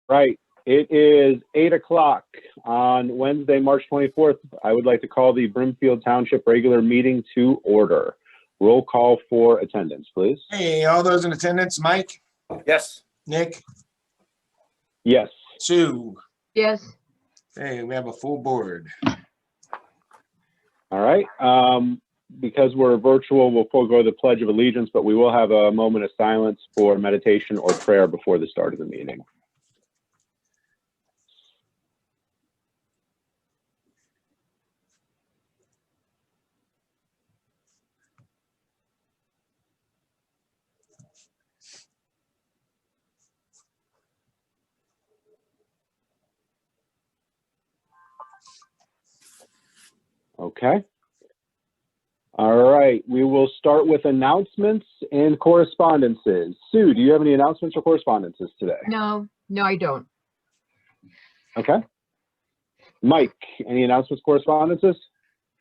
Right. It is 8 o'clock on Wednesday, March 24th. I would like to call the Brimfield Township regular meeting to order. Roll call for attendance, please. Hey, all those in attendance, Mike, Yes. Nick, Yes. Sue. Yes. Hey, we have a full board. All right. Because we're virtual, we'll forego the Pledge of Allegiance, but we will have a moment of silence for meditation or prayer before the start of the meeting. Okay. All right. We will start with announcements and correspondences. Sue, do you have any announcements or correspondences today? No, I don't. Okay. Mike, any announcements, correspondences?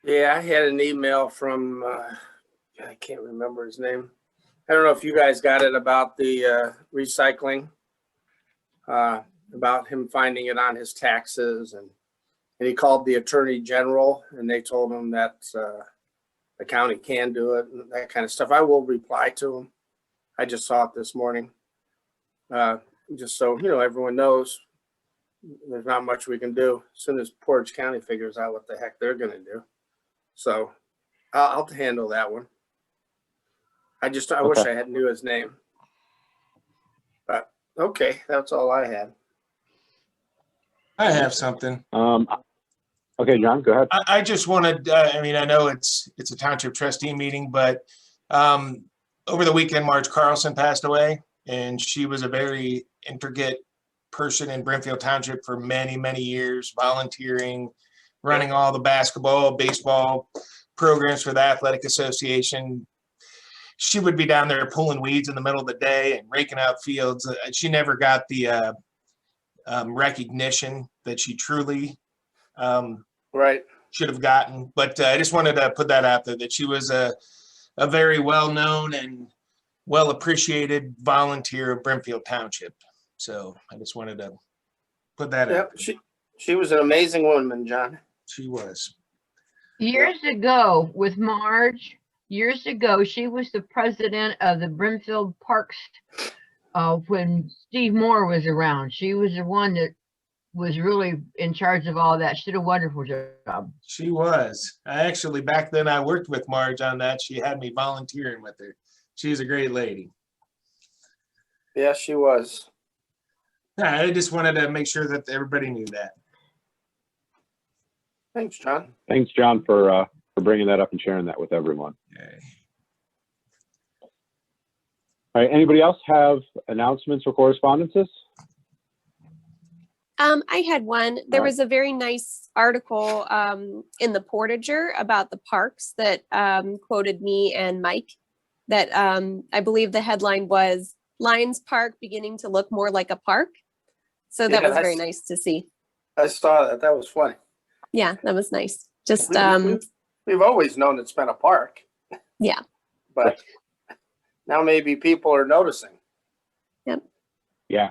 Yeah, I had an email from, I can't remember his name. I don't know if you guys got it about the recycling, about him finding it on his taxes. And he called the Attorney General and they told him that the county can do it and that kind of stuff. I will reply to him. I just saw it this morning. Just so, everyone knows there's not much we can do as soon as Portage County figures out what the heck they're going to do. So I'll handle that one. I wish I had knew his name, but okay. That's all I had. I have something. Okay, John, go ahead. I just wanted, I know it's a township trustee meeting, but over the weekend, Marge Carlson passed away, and she was a very intricate person in Brimfield Township for many, many years, volunteering, running all the basketball, baseball programs for the athletic association. She would be down there pulling weeds in the middle of the day and raking out fields. She never got the recognition that she truly should have gotten. But I just wanted to put that out there, that she was a very well-known and well-appreciated volunteer of Brimfield Township. So I just wanted to put that out there. She was an amazing woman, John. She was. Years ago with Marge, she was the president of the Brimfield Parks when Steve Moore was around. She was the one that was really in charge of all that. She did a wonderful job. She was. Back then I worked with Marge on that. She had me volunteering with her. She's a great lady. Yeah, she was. Yeah, I just wanted to make sure that everybody knew that. Thanks, John. Thanks, John, for bringing that up and sharing that with everyone. Okay. All right. Anybody else have announcements or correspondences? I had one. There was a very nice article in the Portager about the parks that quoted me and Mike, that I believe the headline was Lions Park beginning to look more like a park. So that was very nice to see. I saw that. That was funny. Yeah, that was nice. Just we've always known it's been a park. Yeah. But now maybe people are noticing. Yep. Yeah.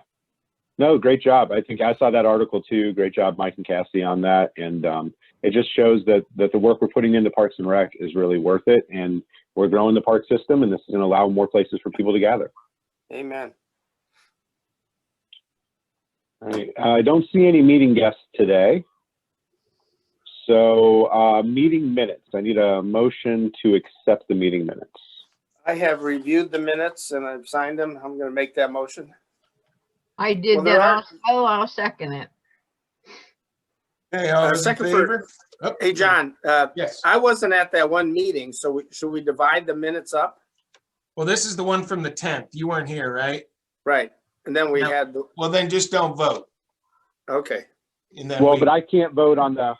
No, great job. I think I saw that article too. Great job, Mike and Cassie, on that. And it just shows that the work we're putting into Parks and Rec is really worth it. And we're growing the park system, and this is going to allow more places for people to gather. Amen. All right. I don't see any meeting guests today. So meeting minutes. I need a motion to accept the meeting minutes. I have reviewed the minutes and I've signed them. I'm going to make that motion. I did that. I'll second it. Hey, all those in favor? Hey, John. Yes. I wasn't at that one meeting, so should we divide the minutes up? Well, this is the one from the 10th. You weren't here, right? Right. And then we No. had the. Well, then just don't vote. Okay. And then Well, but I can't vote on the.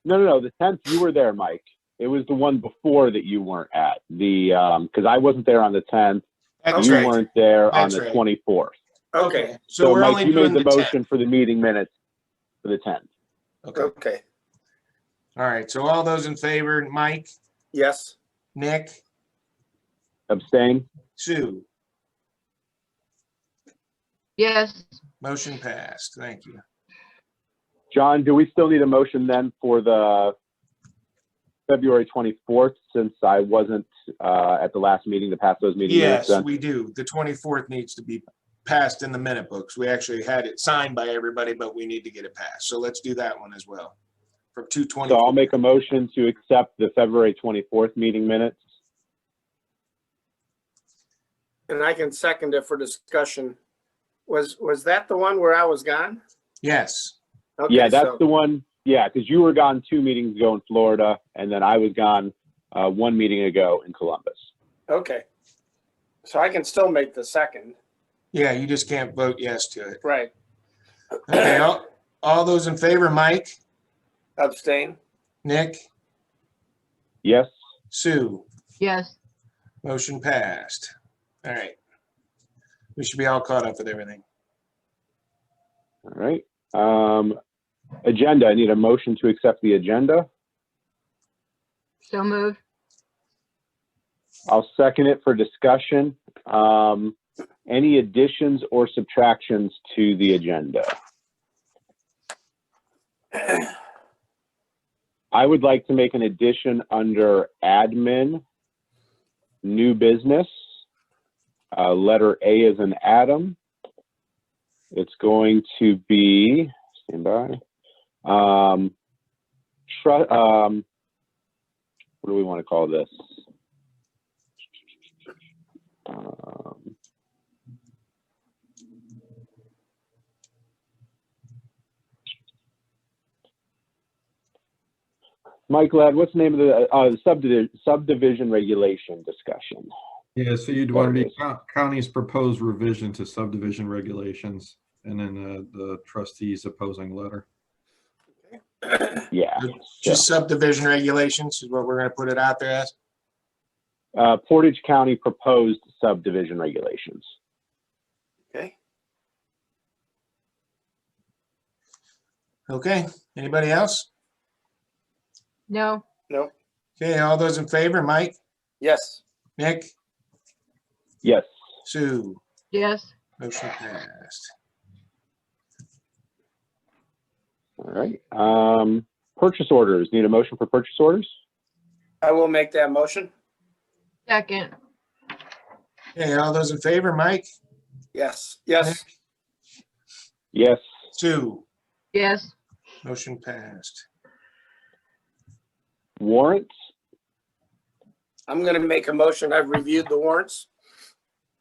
No. The 10th, you were there, Mike. It was the one before that you weren't at. Because I wasn't there on the 10th. That's you right. weren't there That's on the right. 24th. Okay. So we're Mike, only you doing made the the motion 10th. for the meeting minutes for the 10th. Okay. Okay. All right. So all those in favor, Mike, Yes. Nick, Abstain? Sue. Yes. Motion passed. Thank you. John, do we still need a motion then for the February 24th, since I wasn't at the last meeting to pass those meeting minutes Yes, then? we do. The 24th needs to be passed in the minute books. We actually had it signed by everybody, but we need to get it passed. So let's do that one as well. From 2/20. So I'll make a motion to accept the February 24th meeting minutes. And I can second it for discussion. Was that the one where I was gone? Yes. Okay, Yeah, that's so- the one. Yeah, because you were gone 2 meetings ago in Florida, and then I was gone 1 meeting ago in Columbus. Okay. So I can still make the second. Yeah, you just can't vote yes to it. Right. Okay, all those in favor, Mike, Abstain. Nick, Yes? Sue, Yes, motion passed. All right. We should be all caught up with everything. All right. Agenda, I need a motion to accept the agenda. so moved. I'll second it for discussion. Any additions or subtractions to the agenda? I would like to make an addition under admin, new business, letter A as in Adam. It's going to be, stand by, what do we want to call this? Mike Ladd, what's the name of the subdivision regulation discussion? Yeah, so you'd What want to it be is. county's proposed revision to subdivision regulations, and then the trustees opposing letter. Yeah. Just subdivision regulations is what we're going to put it out there as. Portage County proposed subdivision regulations. Okay. Okay, anybody else? No, Nope. Okay, all those in favor, Mike, Yes. Nick, Yes. Sue, yes, motion passed. All right. Purchase orders. Need a motion for purchase orders? I will make that motion. second, Okay, all those in favor, Mike, Yes. Yes. Yes. Sue, yes, motion passed. Warrants. I'm going to make a motion. I've reviewed the warrants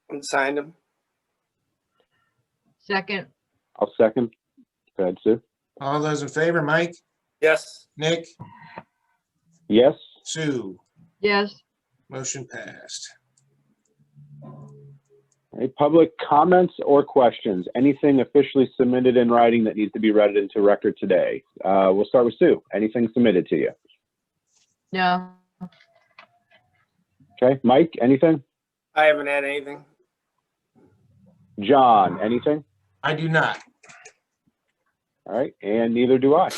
and signed them. second, I'll second. Go ahead, Sue. All those in favor, Mike, Yes. Nick, Yes. Sue, yes, motion passed. All right. Public comments or questions? Anything officially submitted in writing that needs to be read into record today? We'll start with Sue. Anything submitted to you? no, Okay. Mike, anything? I haven't had anything. John, anything? I do not. All right. And neither do I.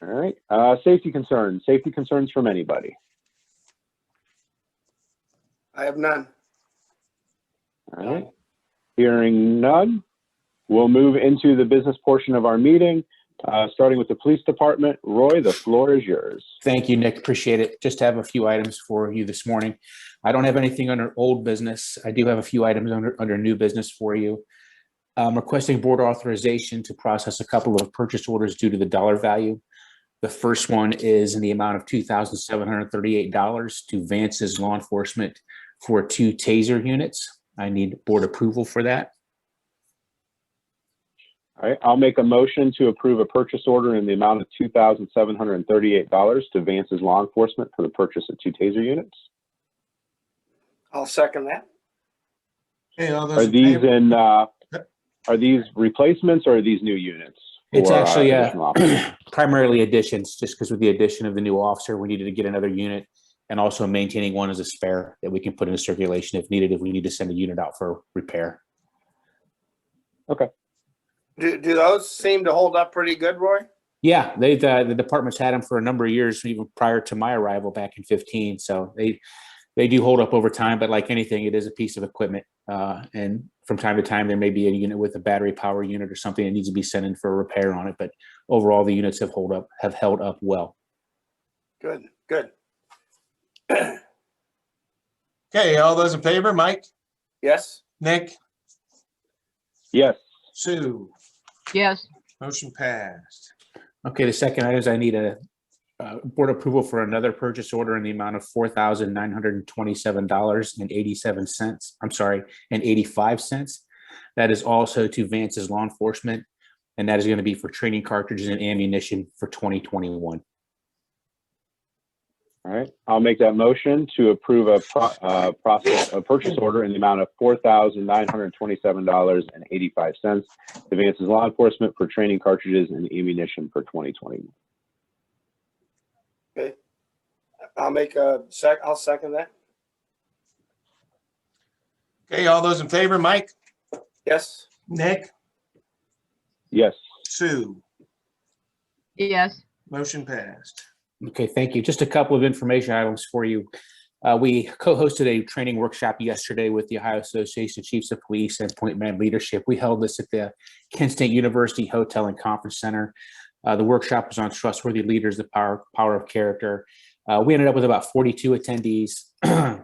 All right. Safety concerns. Safety concerns from anybody? I have none. All right. Hearing none, we'll move into the business portion of our meeting, starting with the police department. Roy, the floor is yours. Thank you, Nick. Appreciate it. Just have a few items for you this morning. I don't have anything under old business. I do have a few items under new business for you. I'm requesting board authorization to process a couple of purchase orders due to the dollar value. The first one is in the amount of $2,738 to Vance's Law Enforcement for 2 taser units. I need board approval for that. All right. I'll make a motion to approve a purchase order in the amount of $2,738 to Vance's Law Enforcement for the purchase of 2 taser units. I'll second that. Okay, all those Are in these favor? are these replacements or are these new units? It's for, actually additional officers? primarily additions, just because with the addition of the new officer, we needed to get another unit and also maintaining one as a spare that we can put into circulation if needed, if we need to send a unit out for repair. Do those seem to hold up pretty good, Roy? Yeah, the department's had them for a number of years, even prior to my arrival back in 15. So They do hold up over time, but like anything, it is a piece of equipment. And from time to time, there may be a unit with a battery power unit or something that needs to be sent in for a repair on it. But overall, the units have held up well. Good, good. Okay, all those in favor, Mike, Yes, Nick, Yes. Sue, Yes, motion passed. Okay, the second item is I need a board approval for another purchase order in the amount of $4,927.87. I'm sorry, and 85 cents. That is also to Vance's Law Enforcement, and that is going to be for training cartridges and ammunition for 2021. All right. I'll make that motion to approve a purchase order in the amount of $4,927.85 to Vance's Law Enforcement for training cartridges and ammunition for 2021. okay. I'll second that. Okay, all those in favor, Mike, Yes, Nick, Yes. Sue, yes, motion passed. Okay, thank you. Just a couple of information items for you. We co-hosted a training workshop yesterday with the Ohio Association of Chiefs of Police and Point Man Leadership. We held this at the Kent State University Hotel and Conference Center. The workshop was on trustworthy leaders, the power of character. We ended up with about 42 attendees,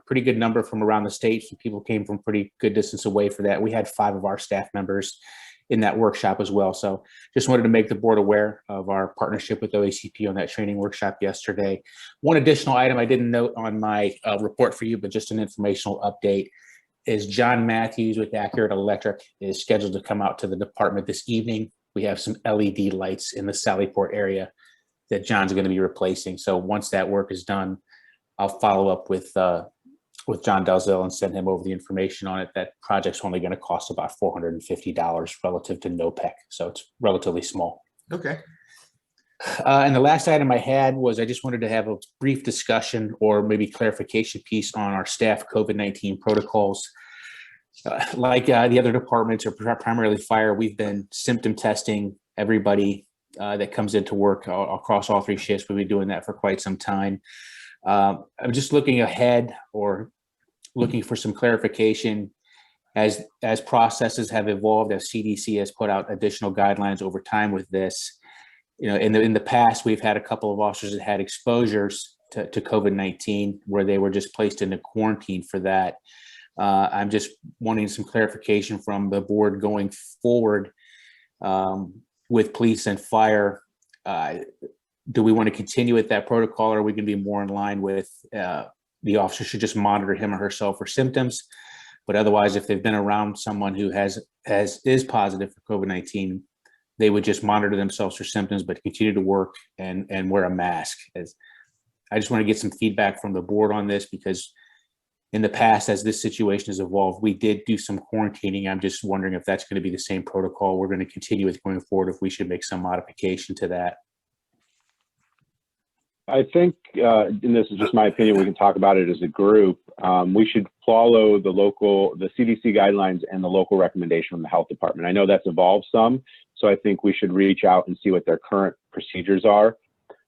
pretty good number from around the state. Some people came from pretty good distance away for that. We had 5 of our staff members in that workshop as well. So just wanted to make the board aware of our partnership with OACP on that training workshop yesterday. One additional item I didn't note on my report for you, but just an informational update, is John Matthews with Accurate Electric is scheduled to come out to the department this evening. We have some LED lights in the Sallyport area that John's going to be replacing. So once that work is done, I'll follow up with John Dalzell and send him over the information on it. That project's only going to cost about $450 relative to NOPEC. So it's relatively small. Okay. And the last item I had was I just wanted to have a brief discussion or maybe clarification piece on our staff COVID-19 protocols. Like the other departments, or primarily fire, we've been symptom testing everybody that comes into work across all 3 shifts. We've been doing that for quite some time. I'm just looking ahead or looking for some clarification as processes have evolved, as CDC has put out additional guidelines over time with this. You know, in the past, we've had a couple of officers that had exposures to COVID-19 where they were just placed into quarantine for that. I'm just wanting some clarification from the board going forward with police and fire. Do we want to continue with that protocol, or are we going to be more in line with the officer should just monitor him or herself for symptoms? But otherwise, if they've been around someone who is positive for COVID-19, they would just monitor themselves for symptoms, but continue to work and wear a mask. I just want to get some feedback from the board on this, because in the past, as this situation has evolved, we did do some quarantining. I'm just wondering if that's going to be the same protocol we're going to continue with going forward, if we should make some modification to that. I think, and this is just my opinion, we can talk about it as a group. We should follow the CDC guidelines and the local recommendation from the health department. I know that's evolved some, so I think we should reach out and see what their current procedures are.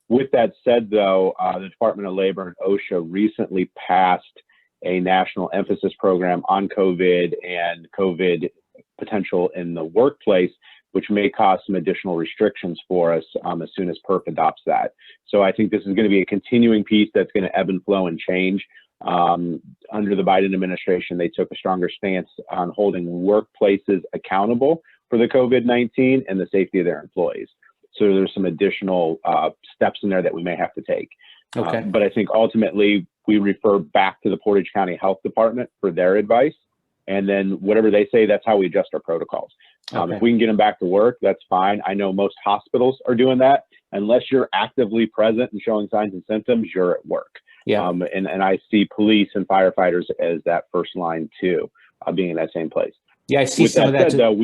With that said, though, the Department of Labor and OSHA recently passed a national emphasis program on COVID and COVID potential in the workplace, which may cause some additional restrictions for us as soon as PERF adopts that. So I think this is going to be a continuing piece that's going to ebb and flow and change. Under the Biden administration, they took a stronger stance on holding workplaces accountable for the COVID-19 and the safety of their employees. So there's some additional steps in there that we may have to take. Okay. But I think ultimately we refer back to the Portage County Health Department for their advice. And then whatever they say, that's how we adjust our protocols. Okay. If we can get them back to work, that's fine. I know most hospitals are doing that. Unless you're actively present and showing signs and symptoms, you're at work. Yeah. And I see police and firefighters as that first line too, being in that same place. Yeah, I see With some of that. said, though,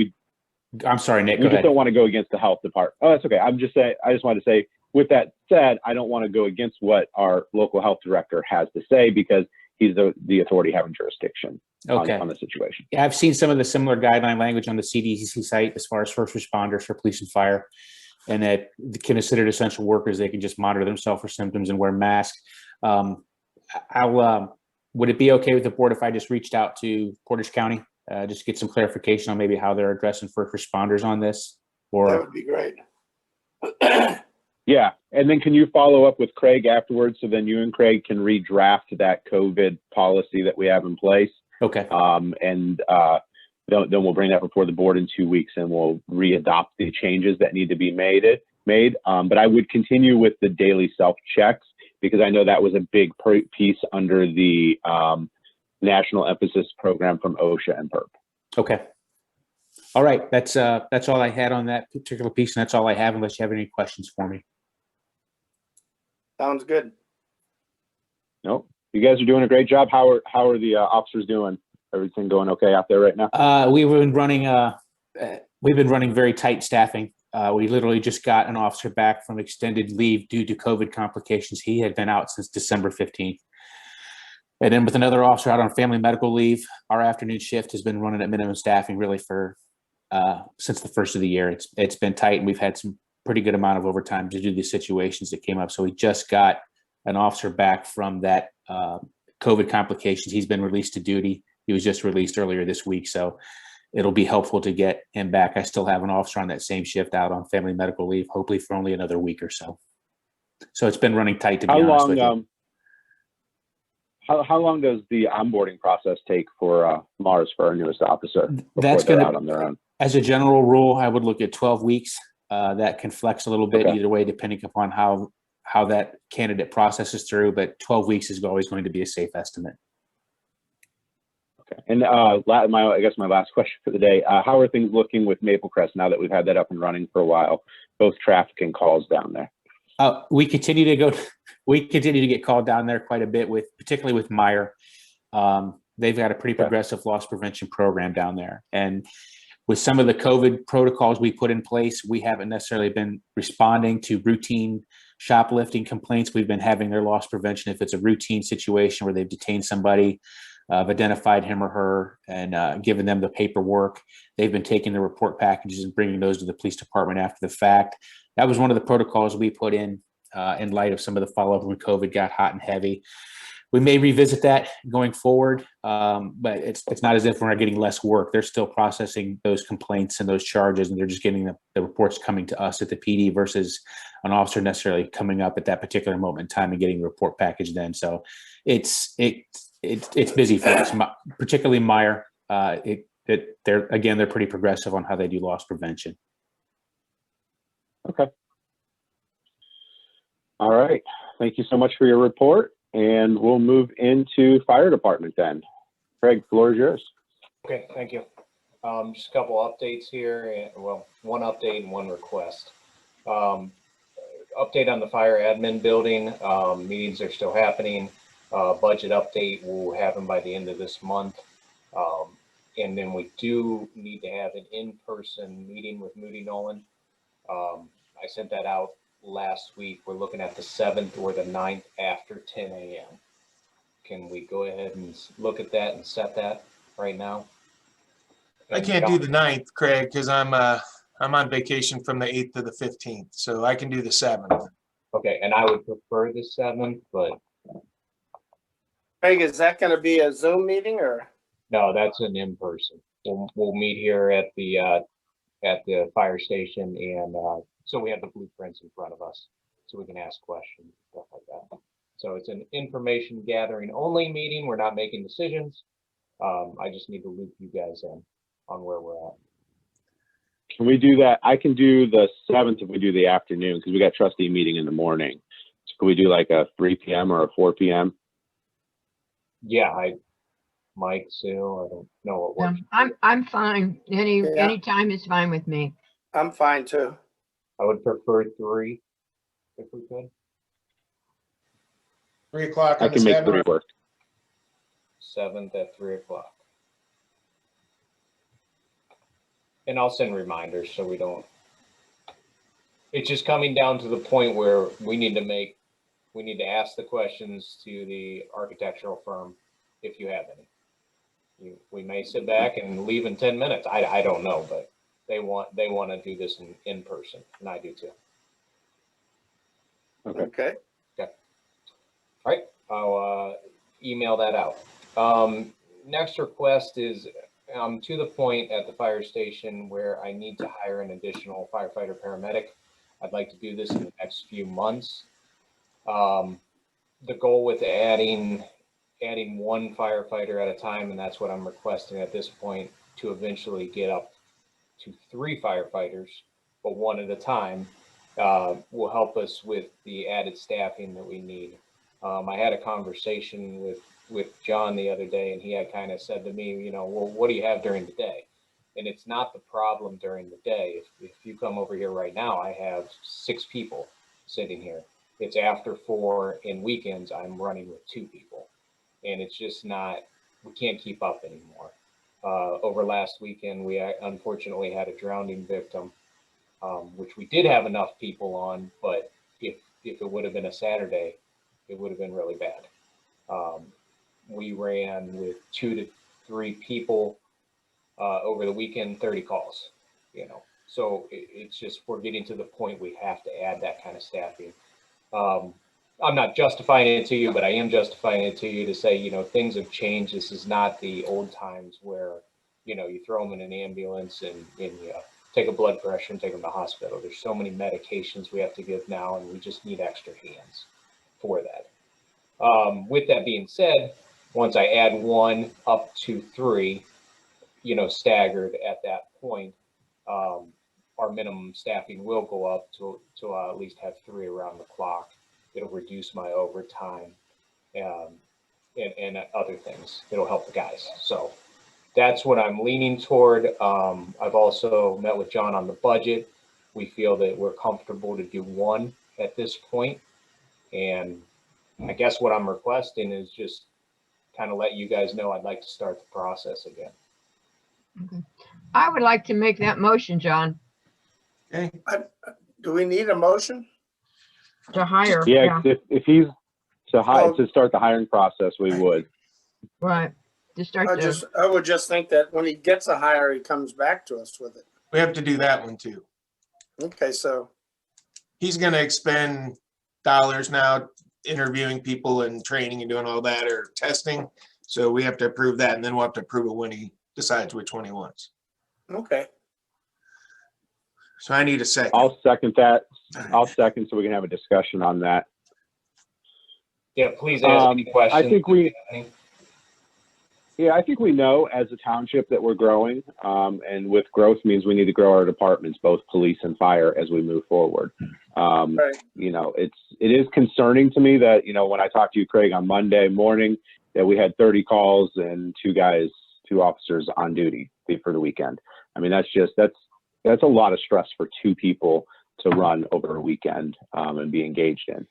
I'm sorry, Nick. we Go just ahead. don't want to go against the health department. Oh, that's okay. I just wanted to say, with that said, I don't want to go against what our local health director has to say, because he's the authority having jurisdiction on the situation. Yeah, I've seen some of the similar guideline language on the CDC site as far as first responders for police and fire, and that considered essential workers, they can just monitor themselves for symptoms and wear masks. would it be okay with the board if I just reached out to Portage County, just to get some clarification on maybe how they're addressing first responders on this? That Or, would be great. Yeah, and then can you follow up with Craig afterwards, so then you and Craig can redraft that COVID policy that we have in place? okay, Then we'll bring that before the board in 2 weeks, and we'll re-adopt the changes that need to be made. But I would continue with the daily self-checks, because I know that was a big piece under the national emphasis program from OSHA and PERP. okay. All right, that's all I had on that particular piece, and that's all I have, unless you have any questions for me. Sounds good. Nope. You guys are doing a great job. How are the officers doing? Everything going okay out there right now? We've been running very tight staffing. We literally just got an officer back from extended leave due to COVID complications. He had been out since December 15th. And then with another officer out on family medical leave, our afternoon shift has been running at minimum staffing really for since the first of the year. It's been tight, and we've had some pretty good amount of overtime to do these situations that came up. So we just got an officer back from that COVID complications. He's been released to duty. He was just released earlier this week, so it'll be helpful to get him back. I still have an officer on that same shift out on family medical leave, hopefully for only another week or so. So it's been running tight, to be honest with you. How long does the onboarding process take for Mars, for our newest officer, That's before they're gonna, out on their own? as a general rule, I would look at 12 weeks. That can flex a little bit Okay. either way, depending upon how that candidate processes through, but 12 weeks is always going to be a safe estimate. Okay. And I guess my last question for the day, how are things looking with Maple Crest now that we've had that up and running for a while, both traffic and calls down there? We continue to get called down there quite a bit, particularly with Meyer. They've got a pretty progressive loss prevention program down there. And with some of the COVID protocols we put in place, we haven't necessarily been responding to routine shoplifting complaints. We've been having their loss prevention if it's a routine situation where they've detained somebody, identified him or her, and given them the paperwork. They've been taking the report packages and bringing those to the police department after the fact. That was one of the protocols we put in light of some of the follow-up when COVID got hot and heavy. We may revisit that going forward, but it's not as if we're not getting less work. They're still processing those complaints and those charges, and they're just getting the reports coming to us at the PD versus an officer necessarily coming up at that particular moment in time and getting the report package then. So it's busy for us, particularly Meyer. They're pretty progressive on how they do loss prevention. Okay. All right. Thank you so much for your report. And we'll move into fire department then. Craig, the floor is yours. Okay, thank you. Just a couple updates here. Well, one update and one request. Update on the fire admin building. Meetings are still happening. Budget update will happen by the end of this month. And then we do need to have an in-person meeting with Moody Nolan. I sent that out last week. We're looking at the 7th or the 9th after 10 a.m. Can we go ahead and look at that and set that right now? I can't do the 9th, Craig, because I'm on vacation from the 8th to the 15th, so I can do the 7th. Okay, and I would prefer the 7th, but Craig, is that going to be a Zoom meeting or? no, that's an in-person. We'll meet here at the fire station, and so we have the blueprints in front of us, so we can ask questions, stuff like that. So it's an information gathering only meeting. We're not making decisions. I just need to loop you guys in on where we're at. Can we do that? I can do the 7th if we do the afternoon, because we got trustee meeting in the morning. So can we do like a 3 p.m. or a 4 p.m.? Yeah, Mike, Sue, I don't know what works. I'm fine. Any time is fine with me. I'm fine too. I would prefer 3 if we could. 3 o'clock I on the can make 7th. 3 work. 7th at 3 o'clock. And I'll send reminders so we don't. It's just coming down to the point where we need to ask the questions to the architectural firm if you have any. We may sit back and leave in 10 minutes. I don't know, but they want to do this in person, and I do too. Okay. All right. I'll email that out. Next request is to the point at the fire station where I need to hire an additional firefighter paramedic. I'd like to do this in the next few months. The goal with adding one firefighter at a time, and that's what I'm requesting at this point, to eventually get up to 3 firefighters, but one at a time, will help us with the added staffing that we need. I had a conversation with John the other day, and he had kind of said to me, you know, well, what do you have during the day? And it's not the problem during the day. If you come over here right now, I have 6 people sitting here. It's after 4, and weekends I'm running with 2 people. And it's just not, we can't keep up anymore. Over last weekend, we unfortunately had a drowning victim, which we did have enough people on, but if it would have been a Saturday, it would have been really bad. We ran with 2 to 3 people over the weekend, 30 calls, you know. So it's just, we're getting to the point we have to add that kind of staffing. I'm not justifying it to you, but I am justifying it to you to say, you know, things have changed. This is not the old times where, you know, you throw them in an ambulance and you take a blood pressure and take them to hospital. There's so many medications we have to give now, and we just need extra hands for that. With that being said, once I add 1 up to 3, you know, staggered at that point, our minimum staffing will go up to at least have 3 around the clock. It'll reduce my overtime and other things. It'll help the guys. So that's what I'm leaning toward. I've also met with John on the budget. We feel that we're comfortable to do 1 at this point. And I guess what I'm requesting is just kind of let you guys know I'd like to start the process again. Okay. I would like to make that motion, John, Okay. Do we need a motion? to hire. Yeah, if he's to start the hiring process, we would. Right. To start I would just think that when he gets a hire, he comes back to us with it. We have to do that one too. Okay, so He's going to expend dollars now interviewing people and training and doing all that, or testing. So we have to approve that, and then we'll have to approve it when he decides which one he wants. okay. So I need a second. I'll second that. I'll second so we can have a discussion on that. Yeah, please ask any questions. I think I think we know as a township that we're growing, and with growth means we need to grow our departments, both police and fire, as we move forward. Right. You know, it is concerning to me that, you know, when I talked to you, Craig, on Monday morning, that we had 30 calls and 2 officers on duty for the weekend. I mean, that's a lot of stress for 2 people to run over a weekend and be engaged in.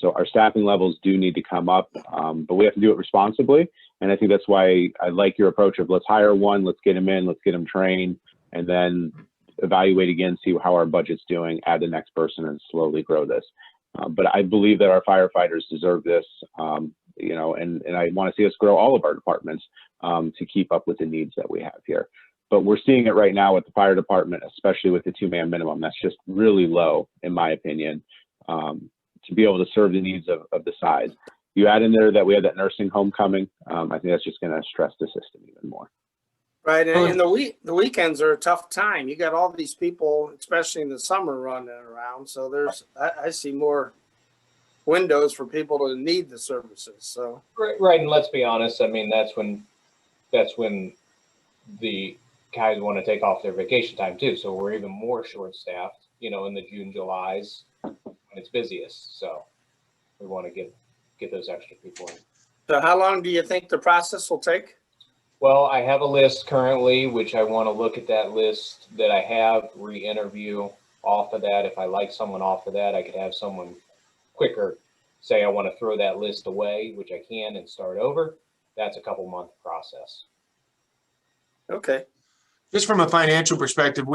So our staffing levels do need to come up, but we have to do it responsibly. And I think that's why I like your approach of let's hire 1, let's get him in, let's get him trained, and then evaluate again, see how our budget's doing, add the next person, and slowly grow this. But I believe that our firefighters deserve this, you know, and I want to see us grow all of our departments to keep up with the needs that we have here. But we're seeing it right now with the fire department, especially with the 2-man minimum. That's just really low, in my opinion, to be able to serve the needs of the size. You add in there that we have that nursing home coming. I think that's just going to stress the system even more. Right, and the weekends are a tough time. You got all these people, especially in the summer, running around. So I see more windows for people to need the services. So Right, and let's be honest. I mean, that's when the guys want to take off their vacation time too. So we're even more short-staffed, you know, in the June, Julys when it's busiest. So we want to get those extra people in. So how long do you think the process will take? Well, I have a list currently, which I want to look at that list that I have, re-interview off of that. If I like someone off of that, I could have someone quicker say I want to throw that list away, which I can, and start over. That's a couple-month process. Okay. Just from a financial perspective,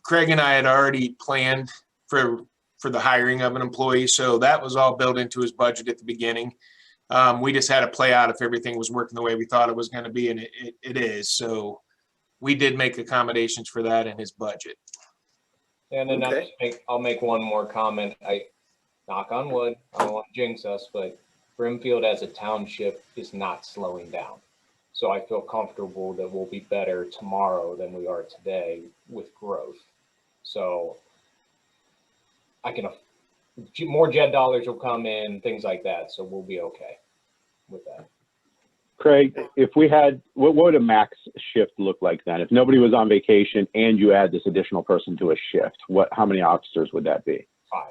Craig and I had already planned for the hiring of an employee. So that was all built into his budget at the beginning. We just had to play out if everything was working the way we thought it was going to be, and it is. So we did make accommodations for that in his budget. And then Okay. I'll make one more comment. I knock on wood. I don't want to jinx us, but Brimfield as a township is not slowing down. So I feel comfortable that we'll be better tomorrow than we are today with growth. So I can, more JED dollars will come in, things like that. So we'll be okay with that. Craig, if we had, what would a max shift look like then? If nobody was on vacation and you add this additional person to a shift, how many officers would that be? 5.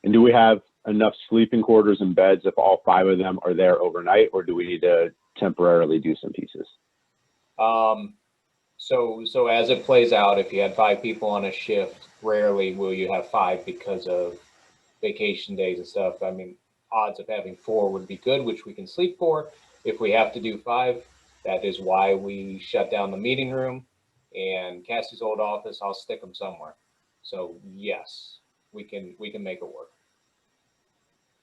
And do we have enough sleeping quarters and beds if all 5 of them are there overnight, or do we need to temporarily do some pieces? So as it plays out, if you had 5 people on a shift, rarely will you have 5 because of vacation days and stuff. I mean, odds of having 4 would be good, which we can sleep for. If we have to do 5, that is why we shut down the meeting room and Cassie's old office. I'll stick them somewhere. So yes, we can make it work.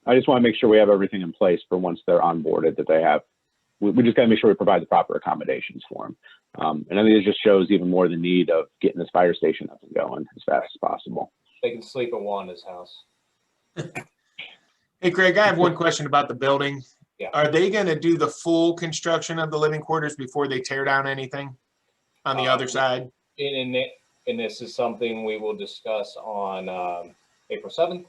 I just want to make sure we have everything in place for once they're onboarded, that they have, we just got to make sure we provide the proper accommodations for them. And I think it just shows even more the need of getting this fire station up and going as fast as possible. They can sleep at Wanda's house. Hey, Greg, I have one question about the building. Yeah. Are they going to do the full construction of the living quarters before they tear down anything on the other side? And this is something we will discuss on April 7th.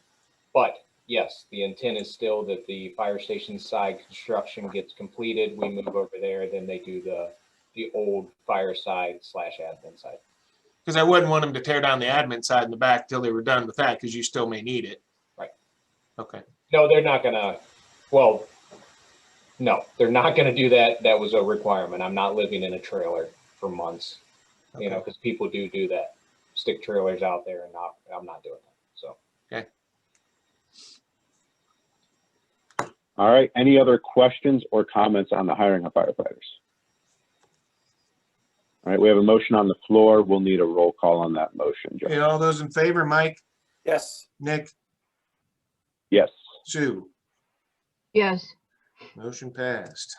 But yes, the intent is still that the fire station side construction gets completed. We move over there, then they do the old fire side / admin side. Because I wouldn't want them to tear down the admin side in the back till they were done with that, because you still may need it. Right. Okay. No, they're not gonna, well, no, they're not gonna do that. That was a requirement. I'm not living in a trailer for months, you know, because people do that. Stick trailers out there, and I'm not doing that, so. Okay. All right. Any other questions or comments on the hiring of firefighters? All right. We have a motion on the floor. We'll need a roll call on that motion, Joe. Okay, all those in favor, Mike, Yes. Nick, Yes. Sue, Yes, motion passed.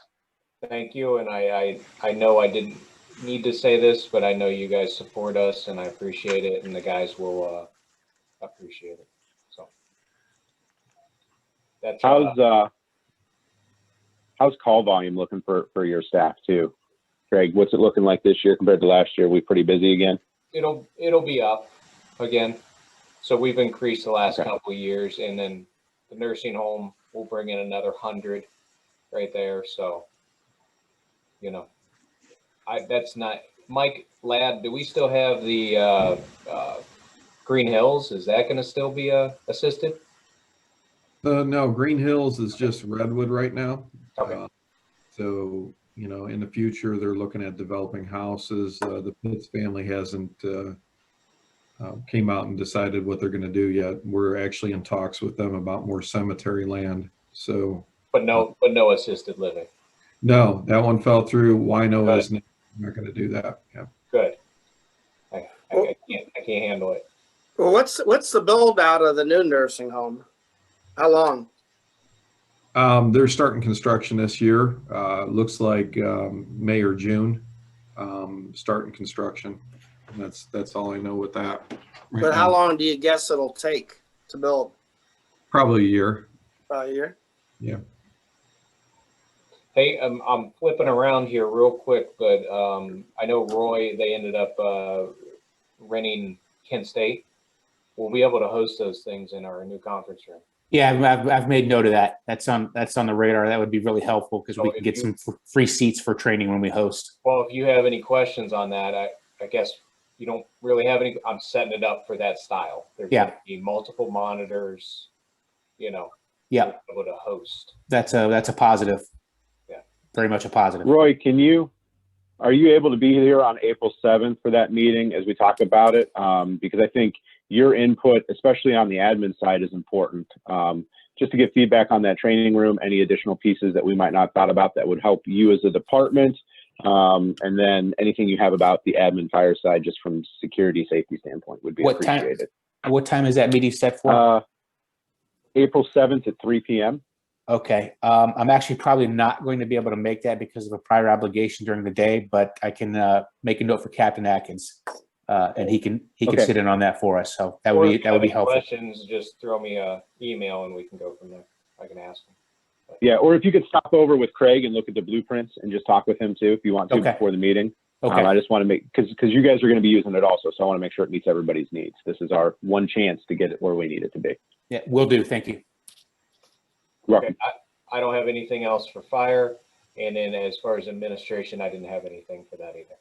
Thank you, and I know I didn't need to say this, but I know you guys support us, and I appreciate it, and the guys will appreciate it. So that's How's call volume looking for your staff too? Craig, what's it looking like this year compared to last year? We pretty busy again? it'll be up again. So we've increased the last couple of years, and then the nursing home will bring in another 100 right there. So, you know, that's not Mike Ladd. Do we still have the Green Hills? Is that going to still be assisted? No, Green Hills is just Redwood right now. Okay. So, you know, in the future, they're looking at developing houses. The Pitts family hasn't came out and decided what they're going to do yet. We're actually in talks with them about more cemetery land. So, but no assisted living. No, that one fell through. Wino is not going to do that. Yeah. Good. I can't handle it. Well, what's the build out of the new nursing home? How long? They're starting construction this year. Looks like May or June. Starting construction. And that's all I know with that. Right But how now. long do you guess it'll take to build? Probably a year. About a year? Yeah. Hey, I'm flipping around here real quick, but I know Roy, they ended up renting Kent State. We'll be able to host those things in our new conference room. Yeah, I've made note of that. That's on the radar. That would be really helpful because we can get some free seats for training when we host. Well, if you have any questions on that, I guess you don't really have any. I'm setting it up for that style. There's going to be multiple monitors, you know. Yeah, able to host. that's a positive. Yeah, very much a positive. Roy, are you able to be here on April 7th for that meeting as we talk about it? Because I think your input, especially on the admin side, is important. Just to get feedback on that training room, any additional pieces that we might not have thought about that would help you as a department. And then anything you have about the admin fire side, just from security safety standpoint, would be appreciated. What time is that meeting set for? April 7th at 3 p.m. Okay. I'm actually probably not going to be able to make that because of a prior obligation during the day, but I can make a note for Captain Atkins, and he can sit in on that for us. So that would be helpful. Questions? Just throw me an email and we can go from there. I can ask him. Yeah, or if you could stop over with Craig and look at the blueprints and just talk with him too, if you want to, Okay. before the meeting. Okay. I just want to make, because you guys are going to be using it also, so I want to make sure it meets everybody's needs. This is our one chance to get it where we need it to be. Yeah, will do. Thank you. You're Okay, welcome. I don't have anything else for fire. And then as far as administration, I didn't have anything for that either.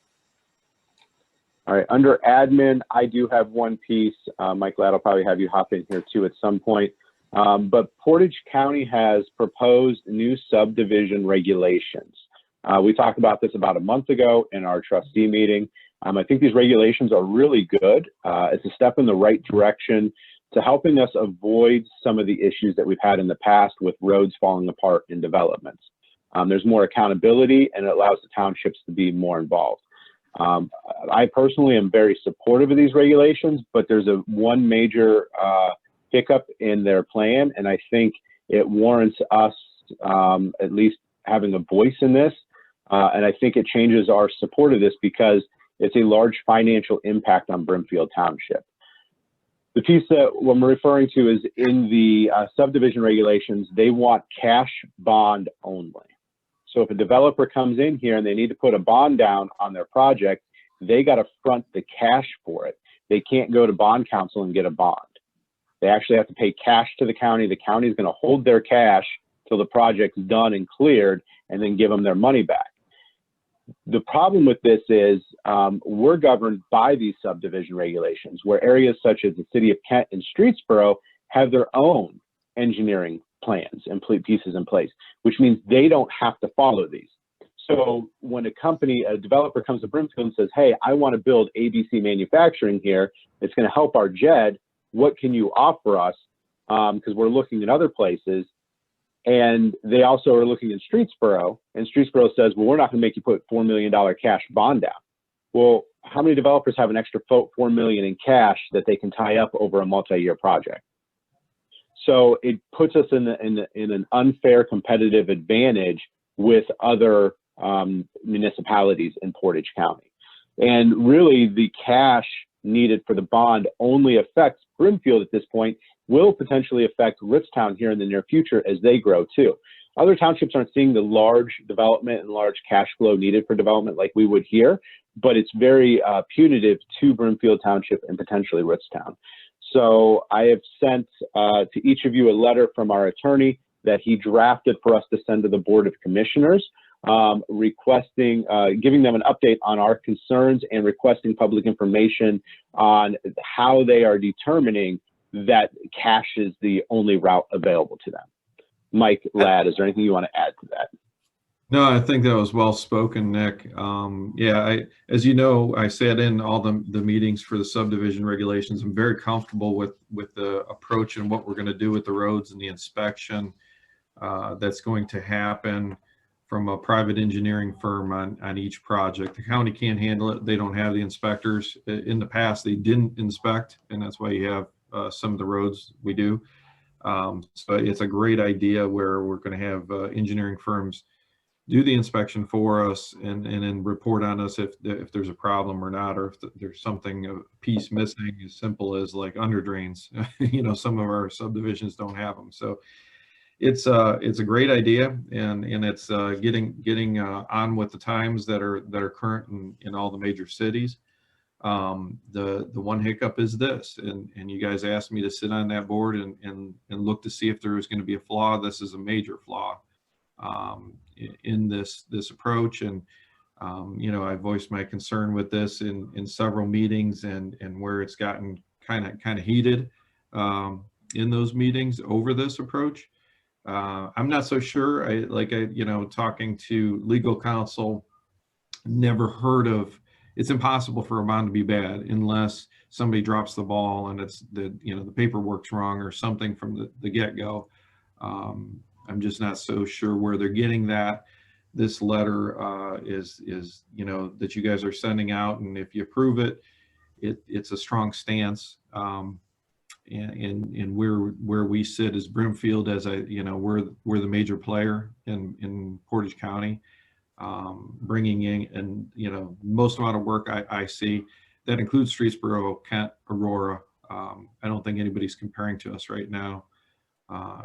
All right, under admin, I do have one piece. Mike Ladd will probably have you hop in here too at some point. But Portage County has proposed new subdivision regulations. We talked about this about a month ago in our trustee meeting. I think these regulations are really good. It's a step in the right direction to helping us avoid some of the issues that we've had in the past with roads falling apart in developments. There's more accountability, and it allows the townships to be more involved. I personally am very supportive of these regulations, but there's one major hiccup in their plan, and I think it warrants us at least having a voice in this. And I think it changes our support of this because it's a large financial impact on Brimfield Township. The piece that I'm referring to is in the subdivision regulations, they want cash bond only. So if a developer comes in here and they need to put a bond down on their project, they got to front the cash for it. They can't go to bond counsel and get a bond. They actually have to pay cash to the county. The county is going to hold their cash till the project's done and cleared and then give them their money back. The problem with this is we're governed by these subdivision regulations, where areas such as the city of Kent and Streetsboro have their own engineering plans and pieces in place, which means they don't have to follow these. So when a developer comes to Brimfield and says, hey, I want to build ABC manufacturing here, it's going to help our JED, what can you offer us? Because we're looking at other places. And they also are looking in Streetsboro, and Streetsboro says, well, we're not going to make you put $4 million cash bond down. Well, how many developers have an extra $4 million in cash that they can tie up over a multi-year project? So it puts us in an unfair competitive advantage with other municipalities in Portage County. And really, the cash needed for the bond only affects Brimfield at this point, will potentially affect Ritztown here in the near future as they grow too. Other townships aren't seeing the large development and large cash flow needed for development like we would here, but it's very punitive to Brimfield Township and potentially Ritztown. So I have sent to each of you a letter from our attorney that he drafted for us to send to the Board of Commissioners, requesting, giving them an update on our concerns and requesting public information on how they are determining that cash is the only route available to them. Mike Ladd, is there anything you want to add to that? No, I think that was well spoken, Nick. Yeah, as you know, I sat in all the meetings for the subdivision regulations. I'm very comfortable with the approach and what we're going to do with the roads and the inspection that's going to happen from a private engineering firm on each project. The county can't handle it. They don't have the inspectors. In the past, they didn't inspect, and that's why you have some of the roads we do. So it's a great idea where we're going to have engineering firms do the inspection for us and then report on us if there's a problem or not, or if there's something, a piece missing, as simple as like under drains. You know, some of our subdivisions don't have them. So it's a great idea, and it's getting on with the times that are current in all the major cities. The one hiccup is this, and you guys asked me to sit on that board and look to see if there was going to be a flaw. This is a major flaw in this approach, and you know, I voiced my concern with this in several meetings, and where it's gotten kind of heated in those meetings over this approach. I'm not so sure. You know, talking to legal counsel, never heard of. It's impossible for a bond to be bad unless somebody drops the ball and it's the paperwork's wrong or something from the get-go. I'm just not so sure where they're getting that. This letter is that you guys are sending out, and if you approve it, it's a strong stance. And where we sit as Brimfield, as we're the major player in Portage County, bringing in, and most amount of work I see that includes Streetsboro, Kent, Aurora. I don't think anybody's comparing to us right now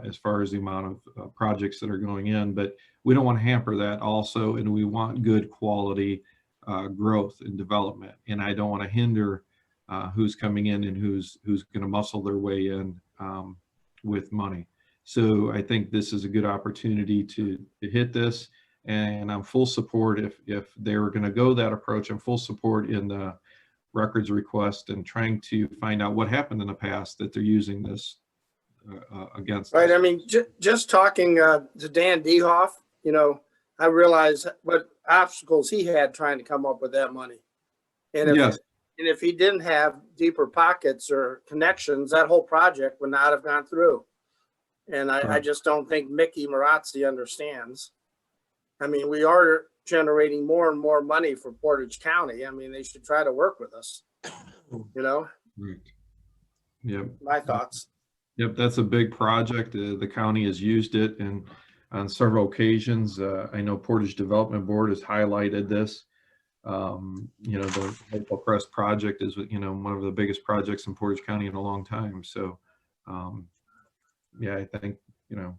as far as the amount of projects that are going in, but we don't want to hamper that also, and we want good quality growth and development. And I don't want to hinder who's coming in and who's going to muscle their way in with money. So I think this is a good opportunity to hit this, and I'm full support if they were going to go that approach. I'm full support in the records request and trying to find out what happened in the past that they're using this against. Right. us. I mean, just talking to Dan Dehoff, you know, I realized what obstacles he had trying to come up with that money. And if, Yes. and if he didn't have deeper pockets or connections, that whole project would not have gone through. And I Right. just don't think Mickey Marazzi understands. I mean, we are generating more and more money for Portage County. I mean, they should try to work with us, you know, Right. Yep. my thoughts. Yep, that's a big project. The county has used it and on several occasions. I know Portage Development Board has highlighted this. You know, the Maple Crest project is, you know, one of the biggest projects in Portage County in a long time. So, yeah, I think, you know,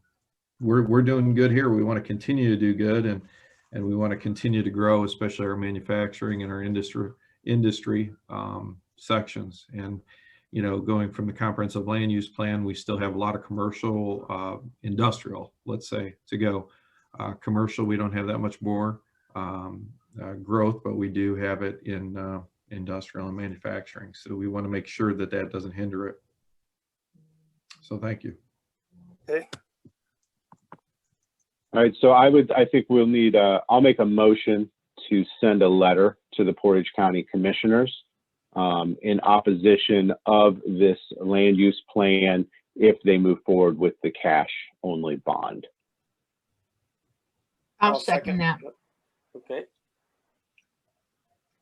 we're doing good here. We want to continue to do good, and we want to continue to grow, especially our manufacturing and our industry sections. And you know, going from the comprehensive land use plan, we still have a lot of commercial, industrial, let's say, to go. Commercial, we don't have that much more growth, but we do have it in industrial and manufacturing. So we want to make sure that that doesn't hinder it. So thank you. Okay. All right, so I think we'll need, I'll make a motion to send a letter to the Portage County Commissioners in opposition of this land use plan if they move forward with the cash only bond. I'll second that. Okay.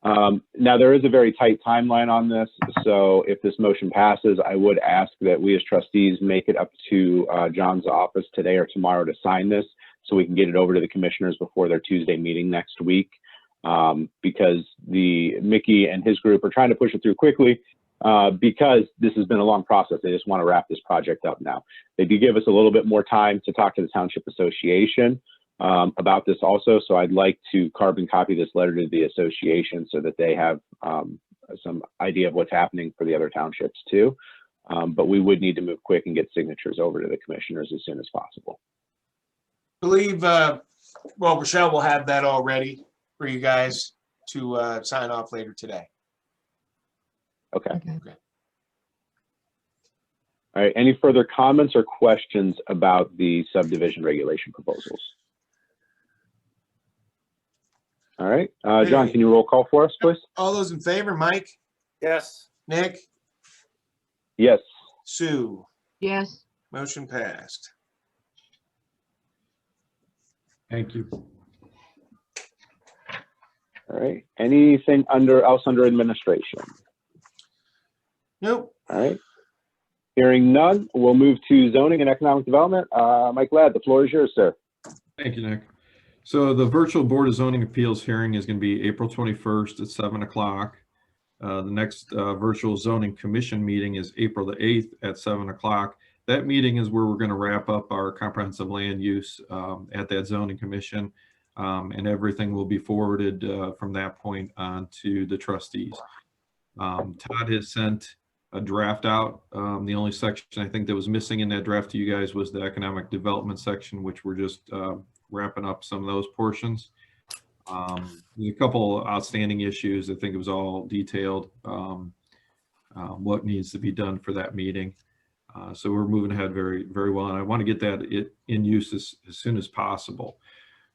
Now there is a very tight timeline on this, so if this motion passes, I would ask that we as trustees make it up to John's office today or tomorrow to sign this, so we can get it over to the commissioners before their Tuesday meeting next week. Because Mickey and his group are trying to push it through quickly because this has been a long process. They just want to wrap this project up now. They do give us a little bit more time to talk to the Township Association about this also. So I'd like to carbon copy this letter to the association so that they have some idea of what's happening for the other townships too. But we would need to move quick and get signatures over to the commissioners as soon as possible. I believe, well, Rochelle will have that all ready for you guys to sign off later today. Okay. Okay. All right. Any further comments or questions about the subdivision regulation proposals? All right. John, can you roll call for us, please? All those in favor, Mike, Yes. Nick, Yes. Sue, Yes, motion passed. Thank you. All right. Anything else under administration? Nope. All right. Hearing none, we'll move to zoning and economic development. Mike Ladd, the floor is yours, sir. Thank you, Nick. So the virtual Board of Zoning Appeals hearing is going to be April 21st at 7 o'clock. The next virtual zoning commission meeting is April the 8th at 7 o'clock. That meeting is where we're going to wrap up our comprehensive land use at that zoning commission, and everything will be forwarded from that point on to the trustees. Todd has sent a draft out. The only section I think that was missing in that draft to you guys was the economic development section, which we're just wrapping up some of those portions. There's a couple outstanding issues. I think it was all detailed what needs to be done for that meeting. So we're moving ahead very, very well. And I want to get that in use as soon as possible.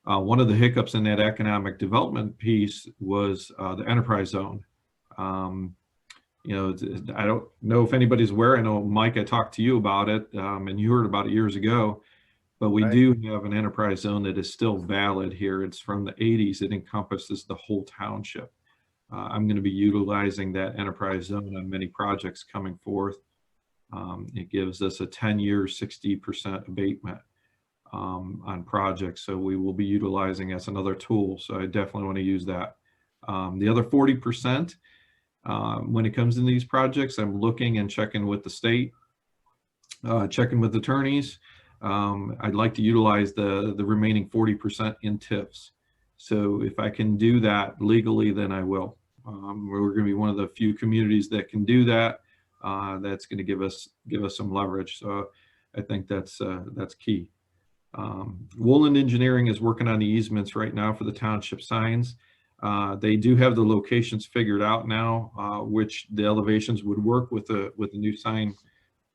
One of the hiccups in that economic development piece was the enterprise zone. You know, I don't know if anybody's aware. I know, Mike, I talked to you about it, and you heard about it years ago. But we do have an enterprise zone that is still valid here. It's from the 80s. It encompasses the whole township. I'm going to be utilizing that enterprise zone on many projects coming forth. It gives us a 10-year, 60% abatement on projects. So we will be utilizing as another tool. So I definitely want to use that. The other 40%, when it comes to these projects, I'm looking and checking with the state checking with attorneys. I'd like to utilize the remaining 40% in TIFs. So if I can do that legally, then I will. We're going to be one of the few communities that can do that. That's going to give us some leverage. So I think that's key. Woolen Engineering is working on the easements right now for the township signs. They do have the locations figured out now, which the elevations would work with the new sign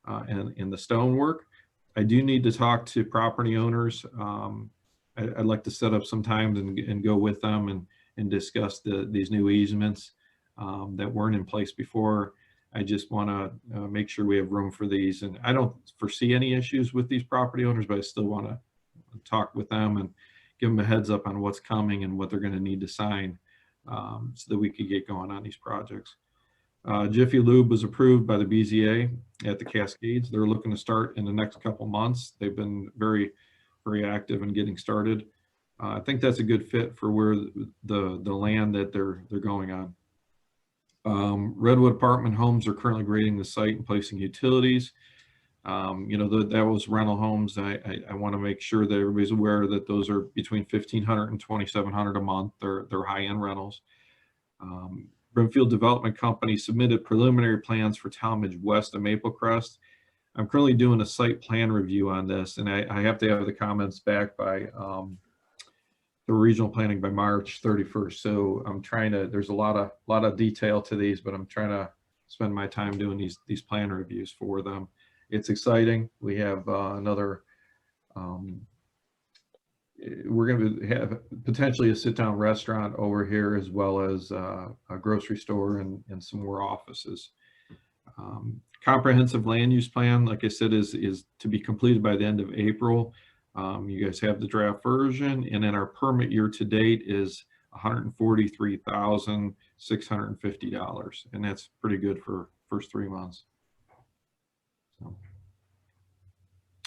and the stonework. I do need to talk to property owners. I'd like to set up some time and go with them and discuss these new easements that weren't in place before. I just want to make sure we have room for these. And I don't foresee any issues with these property owners, but I still want to talk with them and give them a heads up on what's coming and what they're going to need to sign so that we could get going on these projects. Jiffy Lube was approved by the BZA at the Cascades. They're looking to start in the next couple months. They've been very, very active in getting started. I think that's a good fit for where the land that they're going on. Redwood Apartment Homes are currently grading the site and placing utilities. That was rental homes. I want to make sure that everybody's aware that those are between $1,500 and $2,700 a month. They're high-end rentals. Brimfield Development Company submitted preliminary plans for Talmadge West and Maple Crest. I'm currently doing a site plan review on this, and I have to have the comments back by the regional planning by March 31st. So I'm trying to, there's a lot of detail to these, but I'm trying to spend my time doing these plan reviews for them. It's exciting. We have another, we're going to have potentially a sit-down restaurant over here, as well as a grocery store and some more offices. Comprehensive land use plan, like I said, is to be completed by the end of April. You guys have the draft version, and then our permit year to date is $143,650, and that's pretty good for first 3 months. So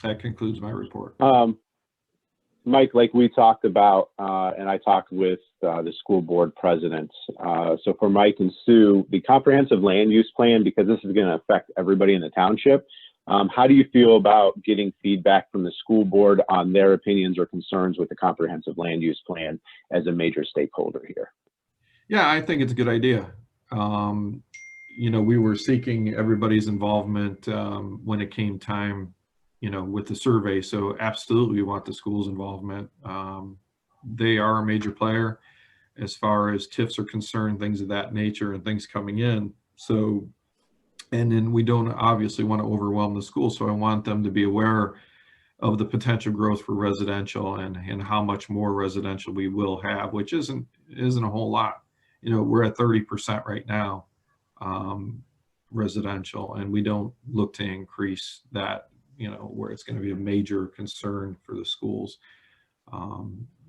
that concludes my report. Mike, like we talked about, and I talked with the school board presidents. So for Mike and Sue, the comprehensive land use plan, because this is going to affect everybody in the township, how do you feel about getting feedback from the school board on their opinions or concerns with the comprehensive land use plan as a major stakeholder here? Yeah, I think it's a good idea. We were seeking everybody's involvement when it came time, with the survey. So absolutely we want the school's involvement. They are a major player as far as TIFs are concerned, things of that nature and things coming in. So, and then we don't obviously want to overwhelm the school. So I want them to be aware of the potential growth for residential and how much more residential we will have, which isn't a whole lot. We're at 30% right now, residential, and we don't look to increase that, where it's going to be a major concern for the schools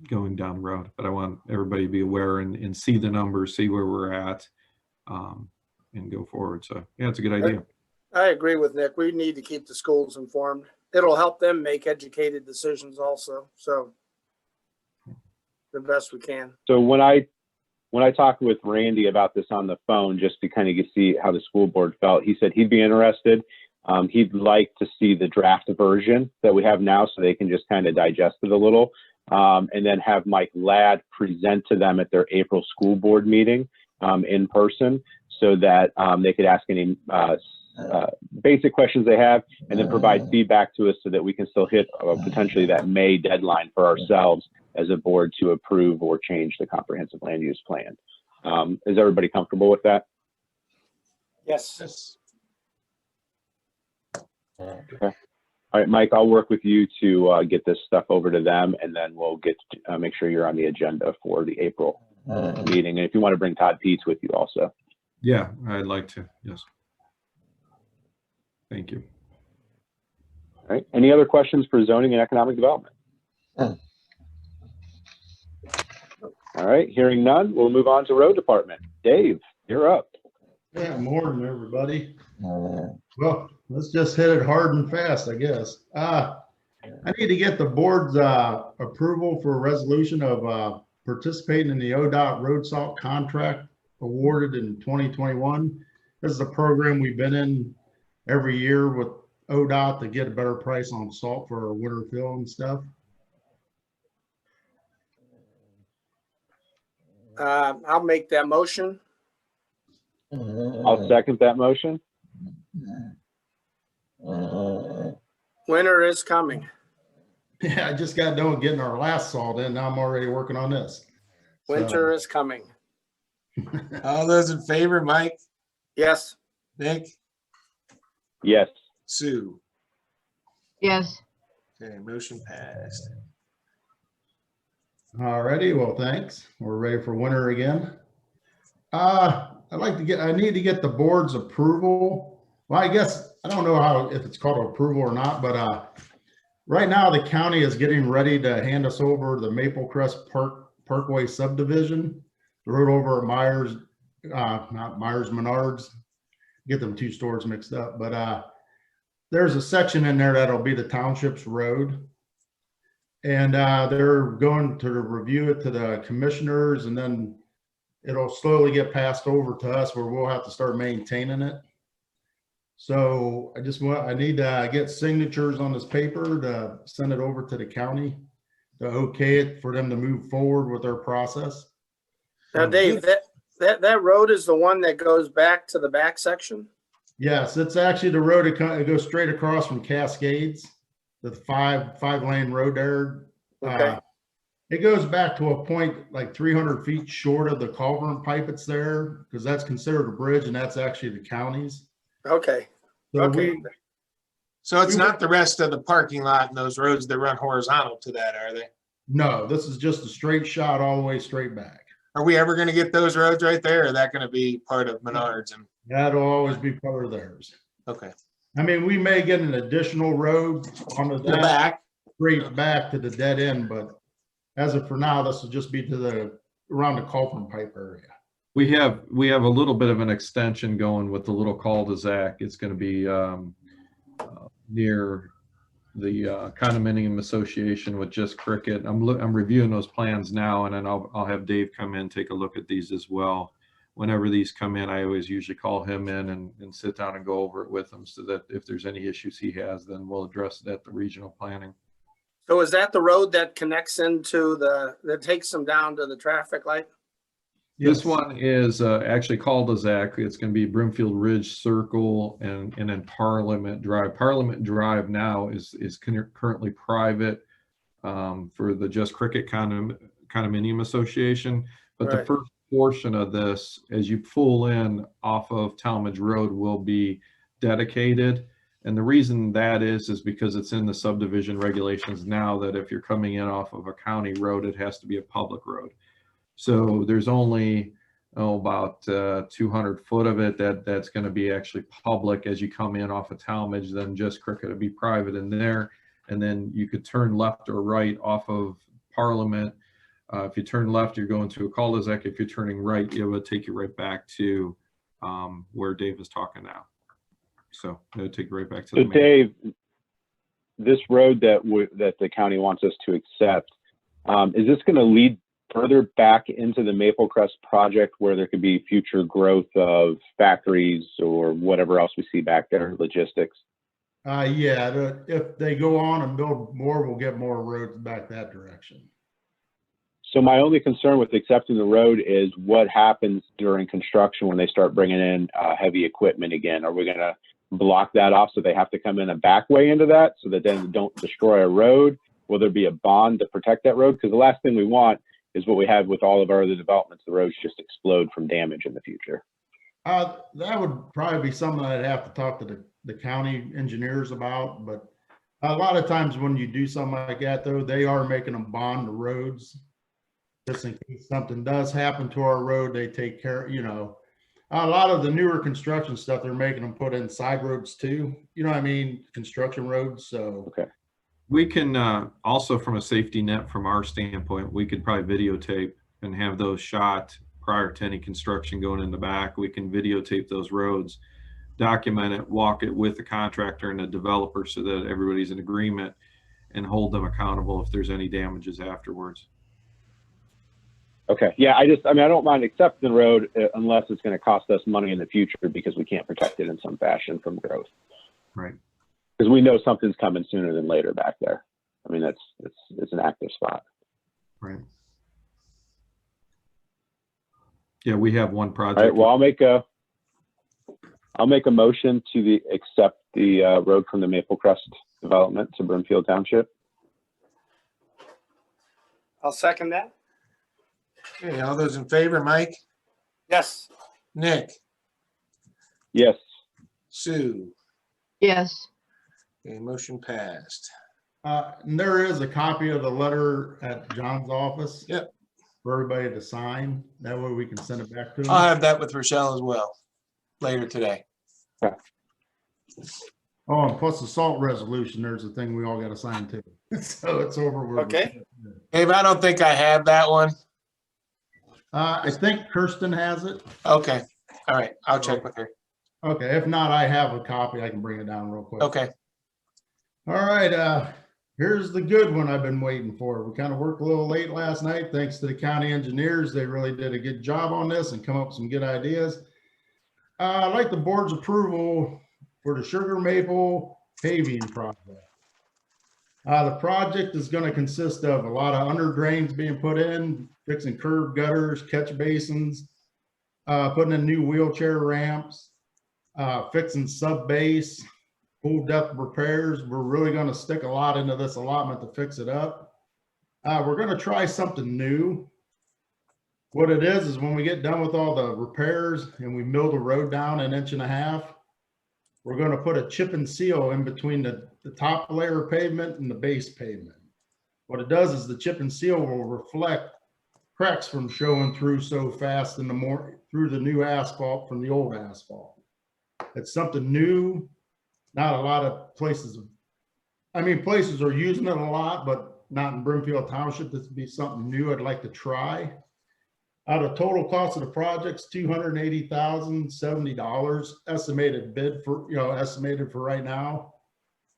going down the road. But I want everybody to be aware and see the numbers, see where we're at, and go forward. So yeah, it's a good idea. I agree with Nick. We need to keep the schools informed. It'll help them make educated decisions also. So the best we can. So when I talked with Randy about this on the phone, just to kind of see how the school board felt, he said he'd be interested. He'd like to see the draft version that we have now so they can just kind of digest it a little, and then have Mike Ladd present to them at their April school board meeting in person, so that they could ask any basic questions they have, and then provide feedback to us so that we can still hit potentially that May deadline for ourselves as a board to approve or change the comprehensive land use plan. Is everybody comfortable with that? Yes. Okay. All right, Mike, I'll work with you to get this stuff over to them, and then we'll get make sure you're on the agenda for the April meeting. And if you want to bring Todd Peets with you also. Yeah, I'd like to. Yes. Thank you. All right. Any other questions for zoning and economic development? All right. Hearing none, we'll move on to road department. Dave, you're up. Yeah, morning, everybody. Well, let's just hit it hard and fast, I guess. I need to get the board's approval for a resolution of participating in the ODOT road salt contract awarded in 2021. This is a program we've been in every year with ODOT to get a better price on salt for our winter fill and stuff. I'll make that motion. I'll second that motion. Winter is coming. Yeah, I just got done getting our last salt in. Now I'm already working on this. Winter is coming. All those in favor, Mike, Yes. Nick, Yes. Sue. Yes, Okay, motion passed. Alrighty, well, thanks. We're ready for winter again. I need to get the board's approval. Well, I guess, I don't know if it's called approval or not, but right now the county is getting ready to hand us over the Maple Crest Parkway subdivision. The road over at Myers, not Myers Menards, get them two stores mixed up, but there's a section in there that'll be the township's road. And they're going to review it to the commissioners, and then it'll slowly get passed over to us where we'll have to start maintaining it. So I need to get signatures on this paper to send it over to the county to okay it for them to move forward with their process. Now, Dave, that road is the one that goes back to the back section? Yes, it's actually the road. It goes straight across from Cascades, the five lane road there. Okay. It goes back to a point like 300 feet short of the culvert pipe it's there, because that's considered a bridge, and that's actually the county's. Okay. So Okay. So it's not the rest of the parking lot and those roads that run horizontal to that, are they? No, this is just a straight shot all the way straight back. Are we ever going to get those roads right there? Or is that going to be part of Menards? And That'll always be part of theirs. okay, I mean, we may get an additional road on the back. straight back to the dead end, but as of for now, this will just be to around the culvert pipe area. We have a little bit of an extension going with the little cul-de-sac. It's going to be near the condominium association with Just Cricket. I'm reviewing those plans now, and then I'll have Dave come in, take a look at these as well. Whenever these come in, I always usually call him in and sit down and go over it with him, so that if there's any issues he has, then we'll address it at the regional planning. So is that the road that connects into that takes them down to the traffic light? This one is actually cul-de-sac. It's going to be Brimfield Ridge Circle and then Parliament Drive. Parliament Drive now is currently private for the Just Cricket Condominium Association. But Right. the first portion of this, as you pull in off of Talmadge Road, will be dedicated. And the reason that is because it's in the subdivision regulations now that if you're coming in off of a county road, it has to be a public road. So there's only about 200 foot of it that's going to be actually public as you come in off of Talmadge. Then Just Cricket will be private in there, and then you could turn left or right off of Parliament. If you turn left, you're going to a cul-de-sac. If you're turning right, it will take you right back to where Dave is talking now. So it'll take you right back to So the main. Dave, this road that the county wants us to accept, is this going to lead further back into the Maple Crest project where there could be future growth of factories or whatever else we see back there, logistics? Yeah, if they go on and build more, we'll get more roads back that direction. So my only concern with accepting the road is what happens during construction when they start bringing in heavy equipment again. Are we going to block that off so they have to come in a back way into that so that then don't destroy a road? Will there be a bond to protect that road? Because the last thing we want is what we have with all of our other developments. The roads just explode from damage in the future. That would probably be something I'd have to talk to the county engineers about. But a lot of times when you do something like that, though, they are making them bond the roads. Just in case something does happen to our road, they take care, a lot of the newer construction stuff, they're making them put in side roads too. You know what I mean? Construction roads. So, okay. We can also, from a safety net, from our standpoint, we could probably videotape and have those shot prior to any construction going in the back. We can videotape those roads, document it, walk it with the contractor and the developer so that everybody's in agreement, and hold them accountable if there's any damages afterwards. Okay. Yeah, I don't mind accepting the road unless it's going to cost us money in the future because we can't protect it in some fashion from growth. Right. Because we know something's coming sooner than later back there. I mean, it's an active spot. Right. Yeah, we have one project. All right. Well, I'll make a motion to accept the road from the Maple Crest development to Brimfield Township. I'll second that. Okay, all those in favor, Mike, Yes. Nick, Yes. Sue. Yes, Okay, motion passed. And there is a copy of the letter at John's office. Yep. For everybody to sign. That way we can send it back to him. I'll have that with Rochelle as well later today. Oh, and plus the salt resolution, there's a thing we all got to sign too. So it's over. with. Okay. Dave, I don't think I have that one. I think Kirsten has it. Okay, all right, I'll check with her. Okay, if not, I have a copy. I can bring it down real quick. Okay, All right, here's the good one I've been waiting for. We kind of worked a little late last night, thanks to the county engineers. They really did a good job on this and come up with some good ideas. I'd like the board's approval for the Sugar Maple paving project. The project is going to consist of a lot of under drains being put in, fixing curb gutters, catch basins, putting in new wheelchair ramps, fixing sub base, full depth repairs. We're really going to stick a lot into this allotment to fix it up. We're going to try something new. What it is when we get done with all the repairs and we mill the road down 1.5 inches, we're going to put a chip and seal in between the top layer of pavement and the base pavement. What it does is the chip and seal will reflect cracks from showing through so fast in through the new asphalt from the old asphalt. It's something new. Not a lot of places. I mean, places are using it a lot, but not in Brimfield Township. This would be something new I'd like to try. The total cost of the project's $280,070 estimated bid for, estimated for right now.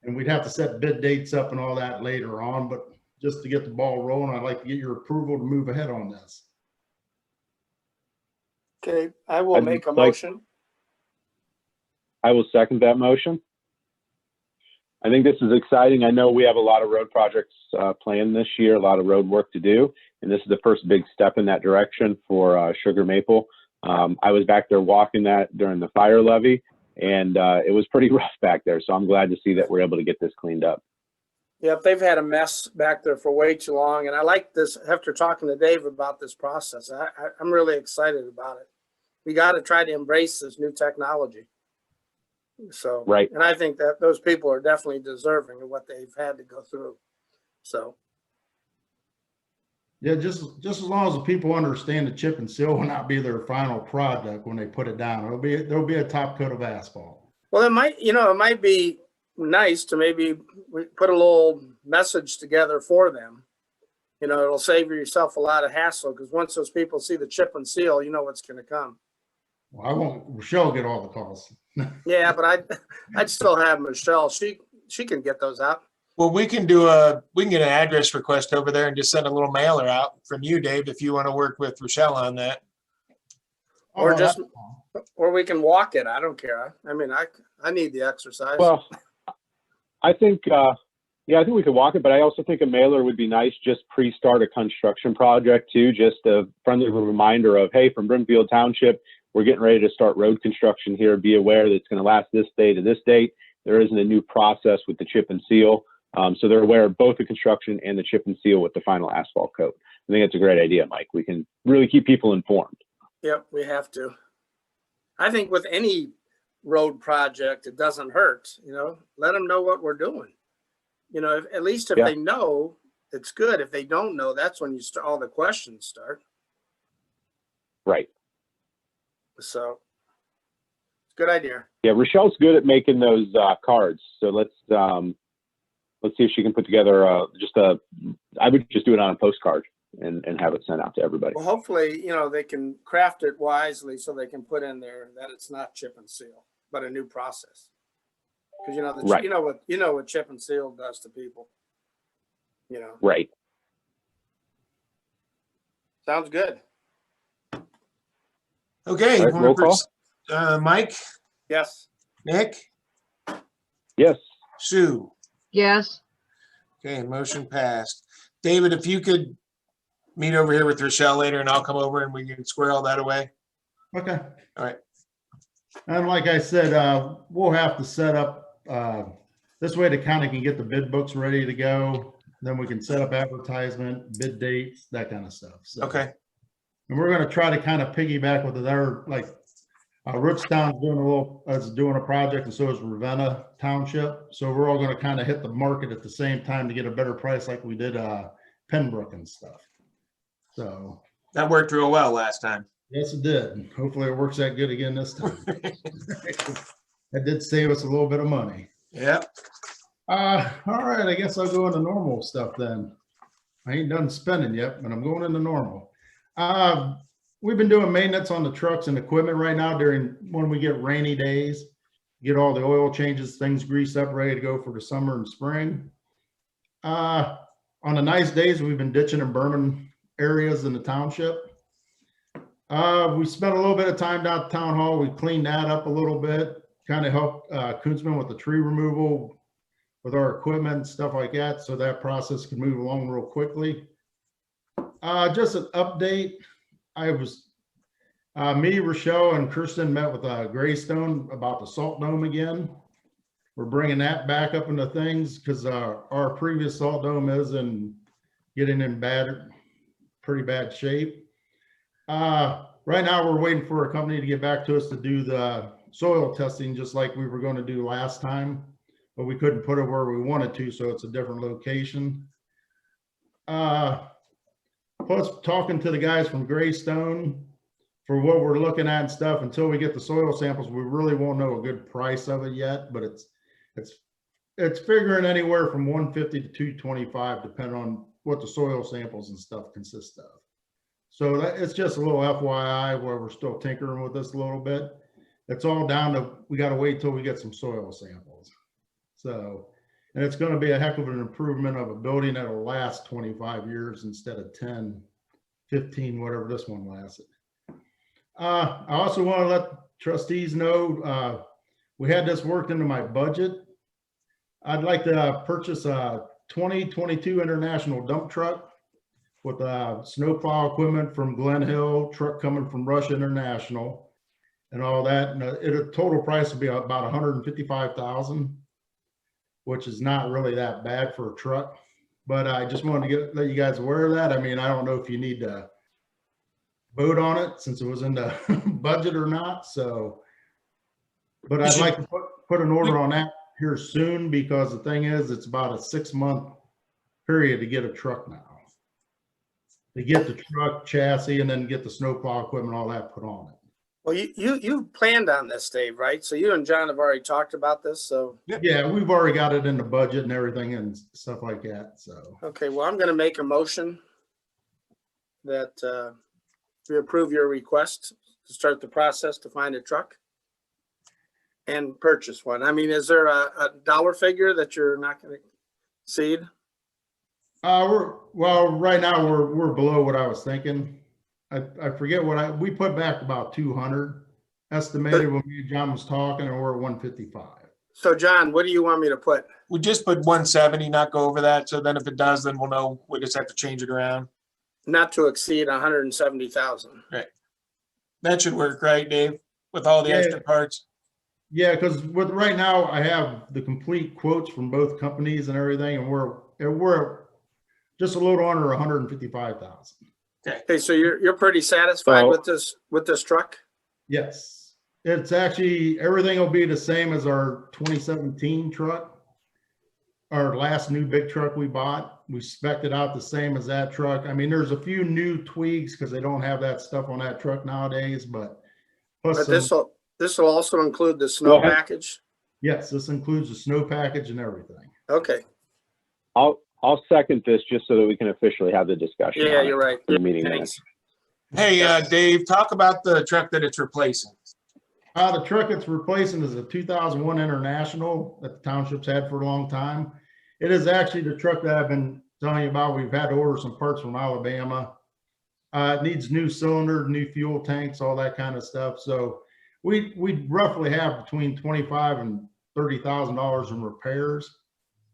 And we'd have to set bid dates up and all that later on, but just to get the ball rolling, I'd like to get your approval to move ahead on this. Okay, I will make a like- motion. I will second that motion. I think this is exciting. I know we have a lot of road projects planned this year, a lot of road work to do, and this is the first big step in that direction for Sugar Maple. I was back there walking that during the fire levee, and it was pretty rough back there, so I'm glad to see that we're able to get this cleaned up. Yep, they've had a mess back there for way too long, and I like this, after talking to Dave about this process, I'm really excited about it. We got to try to embrace this new technology. So, Right. And I think that those people are definitely deserving of what they've had to go through. So, Yeah, just as long as the people understand the chip and seal will not be their final product when they put it down. There'll be a top coat of asphalt. well, it might be nice to maybe put a little message together for them. It'll save yourself a lot of hassle, because once those people see the chip and seal, you know what's going to come. Well, I won't, Rochelle get all the calls. Yeah, but I'd still have Michelle. She can get those out. well, we can get an address request over there and just send a little mailer out from you, Dave, if you want to work with Rochelle on that. Or or we can walk it. I don't care. I mean, I need the exercise. Well, I think, I think we could walk it, but I also think a mailer would be nice, just pre-start a construction project too, just a friendly reminder of, hey, from Brimfield Township, we're getting ready to start road construction here. Be aware that it's going to last this day to this date. There isn't a new process with the chip and seal. So they're aware of both the construction and the chip and seal with the final asphalt coat. I think it's a great idea, Mike. We can really keep people informed. Yep, we have to. I think with any road project, it doesn't hurt, let them know what we're doing. At least if they know, it's good. If they don't know, that's when all the questions start. Right. So, good idea. Yeah, Rochelle's good at making those cards. So let's see if she can put together I would just do it on a postcard and have it sent out to everybody. Well, hopefully, they can craft it wisely so they can put in there that it's not chip and seal, but a new process. Because Right. you know what chip and seal does to people. Right. Sounds good. Okay, All right, roll call. Mike, Yes. Nick, Yes. Sue? Yes, Okay, motion passed. David, if you could meet over here with Rochelle later and I'll come over and we can square all that away. Okay. All right. And like I said, we'll have to set up, this way the county can get the bid books ready to go. Then we can set up advertisement, bid dates, that kind of stuff. So, Okay. and we're gonna try to kind of piggyback with their, like, Rootstown's doing a project, and so is Ravenna Township. So we're all gonna kind of hit the market at the same time to get a better price like we did Pembroke and stuff. So. That worked real well last time. Yes, it did. Hopefully it works that good again this time. That did save us a little bit of money. Yeah. All right, I guess I'll go into normal stuff then. I ain't done spending yet, but I'm going into normal. We've been doing maintenance on the trucks and equipment right now during when we get rainy days, get all the oil changes, things greased up, ready to go for the summer and spring. On the nice days, we've been ditching and burning areas in the township. We spent a little bit of time down at town hall. We cleaned that up a little bit, kind of helped Kunzman with the tree removal with our equipment and stuff like that, so that process can move along real quickly. Just an update. Me, Rochelle, and Kirsten met with Greystone about the salt dome again. We're bringing that back up into things because our previous salt dome is getting in pretty bad shape. Right now we're waiting for a company to get back to us to do the soil testing, just like we were going to do last time, but we couldn't put it where we wanted to, so it's a different location. Plus talking to the guys from Greystone for what we're looking at and stuff, until we get the soil samples, we really won't know a good price of it yet, but it's figuring anywhere from 150 to 225, depending on what the soil samples and stuff consist of. So it's just a little FYI where we're still tinkering with this a little bit. It's all down to, we got to wait till we get some soil samples. So, and it's going to be a heck of an improvement of a building that'll last 25 years instead of 10, 15, whatever this one lasted. I also want to let trustees know, we had this worked into my budget. I'd like to purchase a 2022 International dump truck with snowplow equipment from Glen Hill, truck coming from Rush International and all that. And a total price would be about $155,000, which is not really that bad for a truck. But I just wanted to let you guys aware of that. I mean, I don't know if you need to vote on it since it was in the budget or not. So, but I'd like to put an order on that here soon, because the thing is, it's about a 6-month period to get a truck now. To get the truck chassis and then get the snowplow equipment, all that put on it. Well, you planned on this, Dave, right? So you and John have already talked about this, so. Yeah, we've already got it in the budget and everything and stuff like that, so. Okay, well, I'm gonna make a motion that we approve your request to start the process to find a truck and purchase one. I mean, is there a dollar figure that you're not gonna exceed? Right now we're below what I was thinking. I forget what we put back about 200 estimated when me and John was talking, and we're at 155. So John, what do you want me to put? We just put 170, not go over that. So then if it does, then we'll know. We just have to change it around. Not to exceed 170,000. Right. That should work, right, Dave? With all the extra parts. Yeah, because with right now I have the complete quotes from both companies and everything, and we're just a little under 155,000. Okay, so you're pretty satisfied with this truck? Yes, it's actually, everything will be the same as our 2017 truck. Our last new big truck we bought, we spec'd it out the same as that truck. I mean, there's a few new tweaks because they don't have that stuff on that truck nowadays, but plus this will also include the snow package? Yes, this includes the snow package and everything. Okay. I'll second this just so that we can officially have the discussion. Yeah, you're right. The meeting. Thanks. Hey, Dave, talk about the truck that it's replacing. The truck it's replacing is a 2001 International that the township's had for a long time. It is actually the truck that I've been telling you about. We've had to order some parts from Alabama. It needs new cylinder, new fuel tanks, all that kind of stuff. So we roughly have between 25 and $30,000 in repairs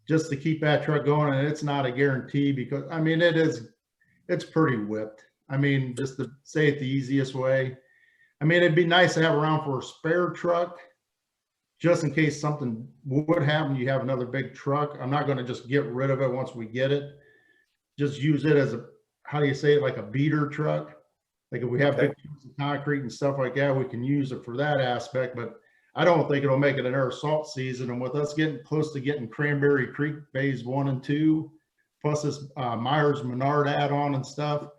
just to keep that truck going. And it's not a guarantee because, I mean, it's pretty whipped. I mean, just to say it the easiest way. I mean, it'd be nice to have around for a spare truck, just in case something would happen. You have another big truck. I'm not going to just get rid of it once we get it. Just use it as a, how do you say it, like a beater truck. Like if we have big pieces of concrete and stuff like that, we can use it for that aspect. But I don't think it'll make it in our salt season. And with us getting close to getting Cranberry Creek Phase 1 and 2, plus this Myers Menard add-on and stuff,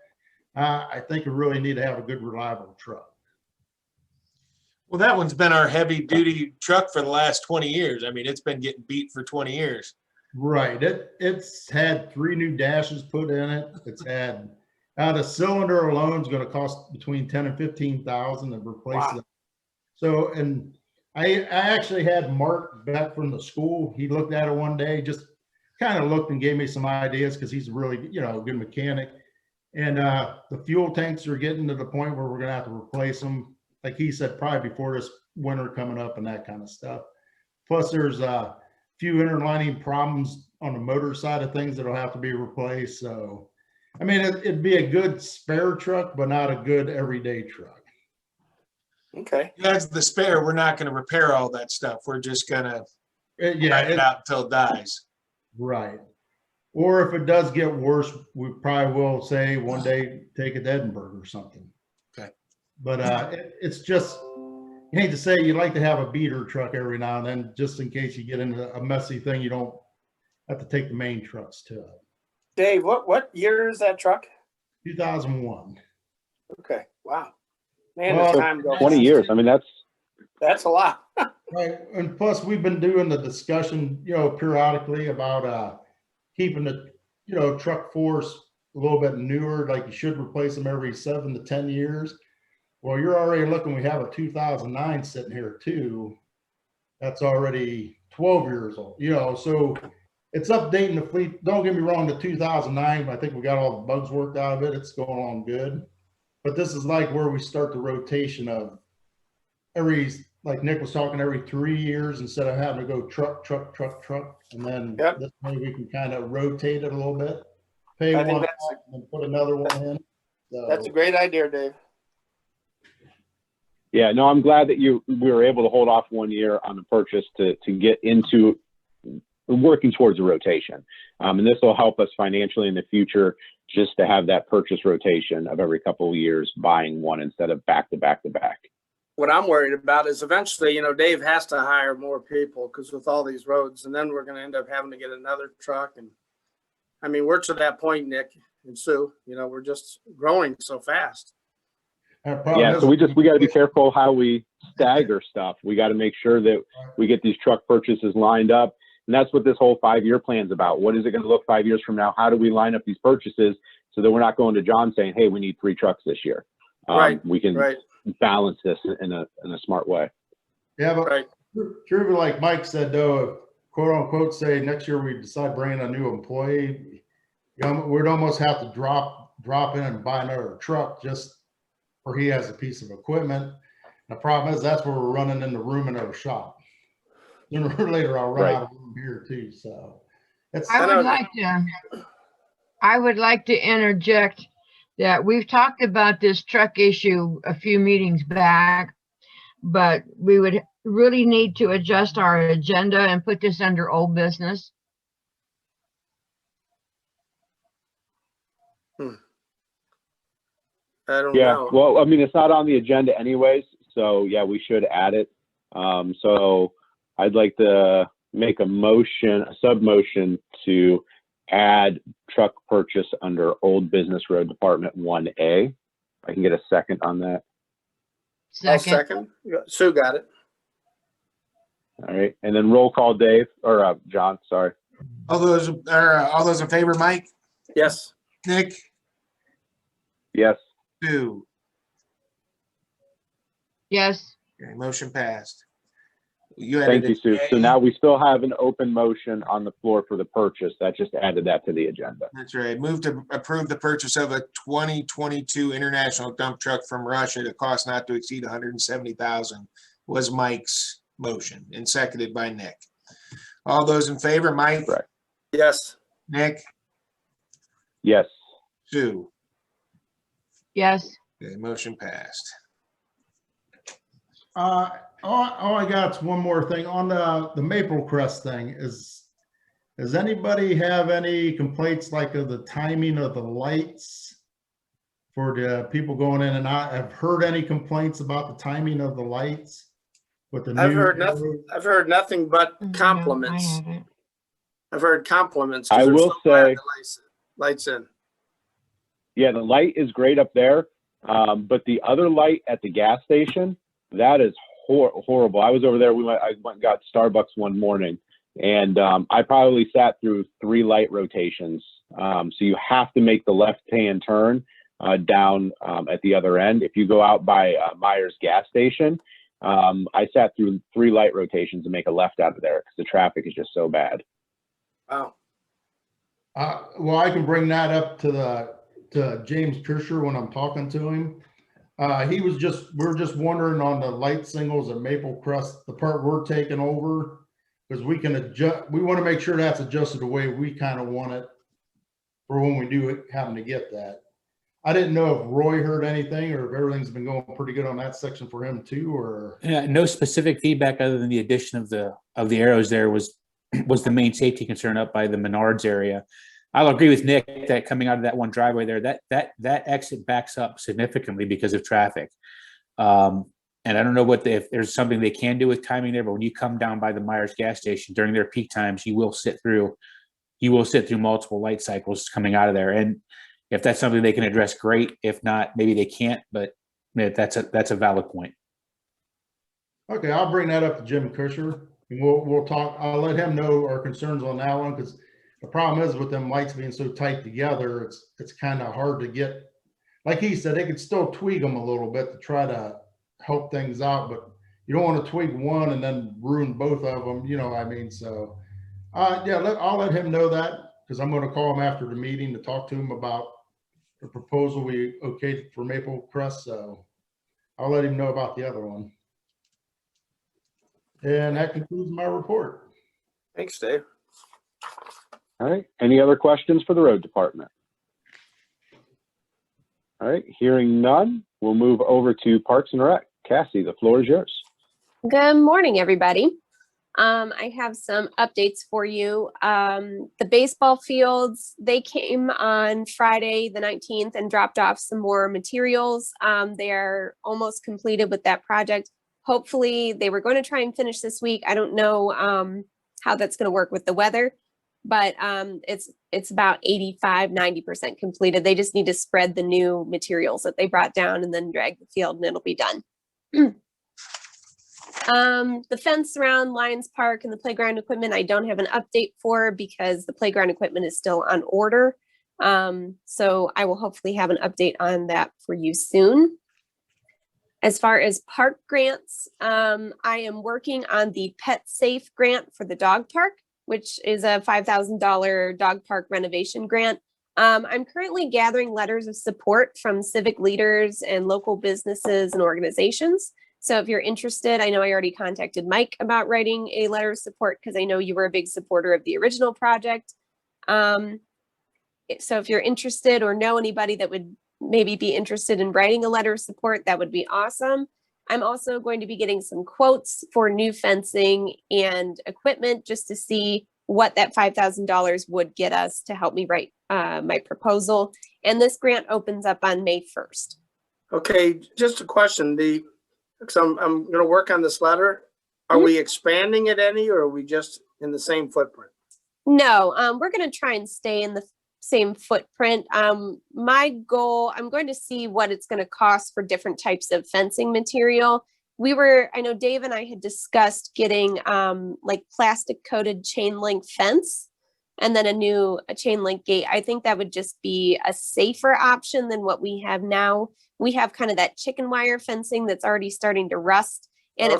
I think we really need to have a good, reliable truck. Well, that one's been our heavy duty truck for the last 20 years. I mean, it's been getting beat for 20 years. Right. It's had 3 new dashes put in it. It's had, the cylinder alone is going to cost between 10 and 15,000 to replace it. So, and I actually had Mark back from the school. He looked at it one day, just kind of looked and gave me some ideas because he's a really, you know, good mechanic. And the fuel tanks are getting to the point where we're going to have to replace them. Like he said, probably before this winter coming up and that kind of stuff. Plus there's a few interlining problems on the motor side of things that'll have to be replaced. So, I mean, it'd be a good spare truck, but not a good everyday truck. Okay. That's the spare. We're not going to repair all that stuff. We're just going to ride it out until it dies. Right. Or if it does get worse, we probably will say one day take it to Edinburgh or something. Okay. But it's just, you hate to say, you like to have a beater truck every now and then, just in case you get into a messy thing, you don't have to take the main trucks to it. Dave, what year is that truck? 2001. Okay. Wow. Man, Well, the time goes. 20 years. I mean, That's a lot. Right. And plus we've been doing the discussion, you know, periodically about keeping the, you know, truck force a little bit newer, like you should replace them every 7 to 10 years. Well, you're already looking, we have a 2009 sitting here too. That's already 12 years old, you know, so it's updating the fleet. Don't get me wrong, the 2009, I think we got all the bugs worked out of it. It's going on good. But this is like where we start the rotation of like Nick was talking, every 3 years instead of having to go truck. And then this way we can kind of rotate it a little bit, pay one off and put another one in. So, that's a great idea, Dave. yeah, no, I'm glad that we were able to hold off 1 year on the purchase to get into working towards a rotation. And this will help us financially in the future, just to have that purchase rotation of every couple of years, buying one instead of back to back to back. What I'm worried about is eventually, you know, Dave has to hire more people because with all these roads, and then we're going to end up having to get another truck. And I mean, we're to that point, Nick and Sue, you know, we're just growing so fast. Yeah, so we got to be careful how we stagger stuff. We got to make sure that we get these truck purchases lined up. And that's what this whole 5-year plan is about. What is it going to look 5 years from now? How do we line up these purchases so that we're not going to John saying, hey, we need 3 trucks this year? We can balance this in a smart way. Yeah, but true, like Mike said, though, if, quote unquote, say next year we decide bringing a new employee, you know, we'd almost have to drop in and buy another truck just for he has a piece of equipment. The problem is that's where we're running in the room in our shop. Sooner or later, I'll run out of room here too. So I would like to interject that we've talked about this truck issue a few meetings back, but we would really need to adjust our agenda and put this under old business. I don't know. Well, I mean, it's not on the agenda anyways, so yeah, we should add it. So I'd like to make a sub motion to add truck purchase under old business road department 1A. I can get a second on that. I'll second. Sue got it. All right, and then roll call, Dave or John. Sorry. All those in favor, Mike? Yes. Nick? Yes. Sue? Yes. Okay, motion passed. Thank you, Sue. So now we still have an open motion on the floor for the purchase. That just added that to the agenda. That's right. Move to approve the purchase of a 2022 international dump truck from Russia at a cost not to exceed $170,000 was Mike's motion and seconded by Nick. All those in favor, Mike? Correct. Yes. Nick? Yes. Sue? yes, Okay, motion passed. All I got is one more thing on the Maple Crest thing does anybody have any complaints like of the timing of the lights for the people going in and out? Have heard any complaints about the timing of the lights with the new? I've heard nothing but no, I compliments. haven't. I've heard compliments. 'cause I they're will so glad say- the lights in. Yeah, the light is great up there, but the other light at the gas station, that is horrible. I was over there. I went and got Starbucks one morning, and I probably sat through 3 light rotations. So you have to make the left-hand turn down at the other end. If you go out by Myers gas station, I sat through 3 light rotations to make a left out of there because the traffic is just so bad. Wow. Well, I can bring that up to James Kirscher when I'm talking to him. We're just wondering on the light singles at Maple Crest, the part we're taking over, because we can adjust, we want to make sure that's adjusted the way we kind of want it for when we do it, having to get that. I didn't know if Roy heard anything or if everything's been going pretty good on that section for him too, or. Yeah, no specific feedback other than the addition of the arrows there was the main safety concern up by the Menards area. I'll agree with Nick that coming out of that one driveway there, that exit backs up significantly because of traffic. And I don't know if there's something they can do with timing there, but when you come down by the Myers gas station during their peak times, you will sit through multiple light cycles coming out of there. And if that's something they can address, great. If not, maybe they can't, but that's a valid point. Okay, I'll bring that up to Jim Kirscher and we'll talk. I'll let him know our concerns on that one, because the problem is with them lights being so tight together, it's kind of hard to get, like he said, they could still tweak them a little bit to try to help things out, but you don't want to tweak one and then ruin both of them, you know what I mean? So, yeah, I'll let him know that, because I'm going to call him after the meeting to talk to him about the proposal we okayed for Maple Crest. So I'll let him know about the other one. And that concludes my report. Thanks, Dave. All right. Any other questions for the road department? All right. Hearing none, we'll move over to Parks and Rec. Cassie, the floor is yours. Good morning, everybody. I have some updates for you. The baseball fields, they came on Friday the 19th and dropped off some more materials. They are almost completed with that project. Hopefully, they were going to try and finish this week. I don't know how that's going to work with the weather, but it's about 85-90% completed. They just need to spread the new materials that they brought down and then drag the field and it'll be done. The fence around Lions Park and the playground equipment, I don't have an update for because the playground equipment is still on order. So I will hopefully have an update on that for you soon. As far as park grants, I am working on the Pet Safe grant for the dog park, which is a $5,000 dog park renovation grant. I'm currently gathering letters of support from civic leaders and local businesses and organizations. So if you're interested, I know I already contacted Mike about writing a letter of support because I know you were a big supporter of the original project. So if you're interested or know anybody that would maybe be interested in writing a letter of support, that would be awesome. I'm also going to be getting some quotes for new fencing and equipment just to see what that $5,000 would get us to help me write my proposal. And this grant opens up on May 1st. Okay, just a question. Because I'm going to work on this letter. Are we expanding it any, or are we just in the same footprint? No, we're going to try and stay in the same footprint. My goal, I'm going to see what it's going to cost for different types of fencing material. I know Dave and I had discussed getting like plastic coated chain link fence and then a chain link gate. I think that would just be a safer option than what we have now. We have kind of that chicken wire fencing that's already starting to rust. And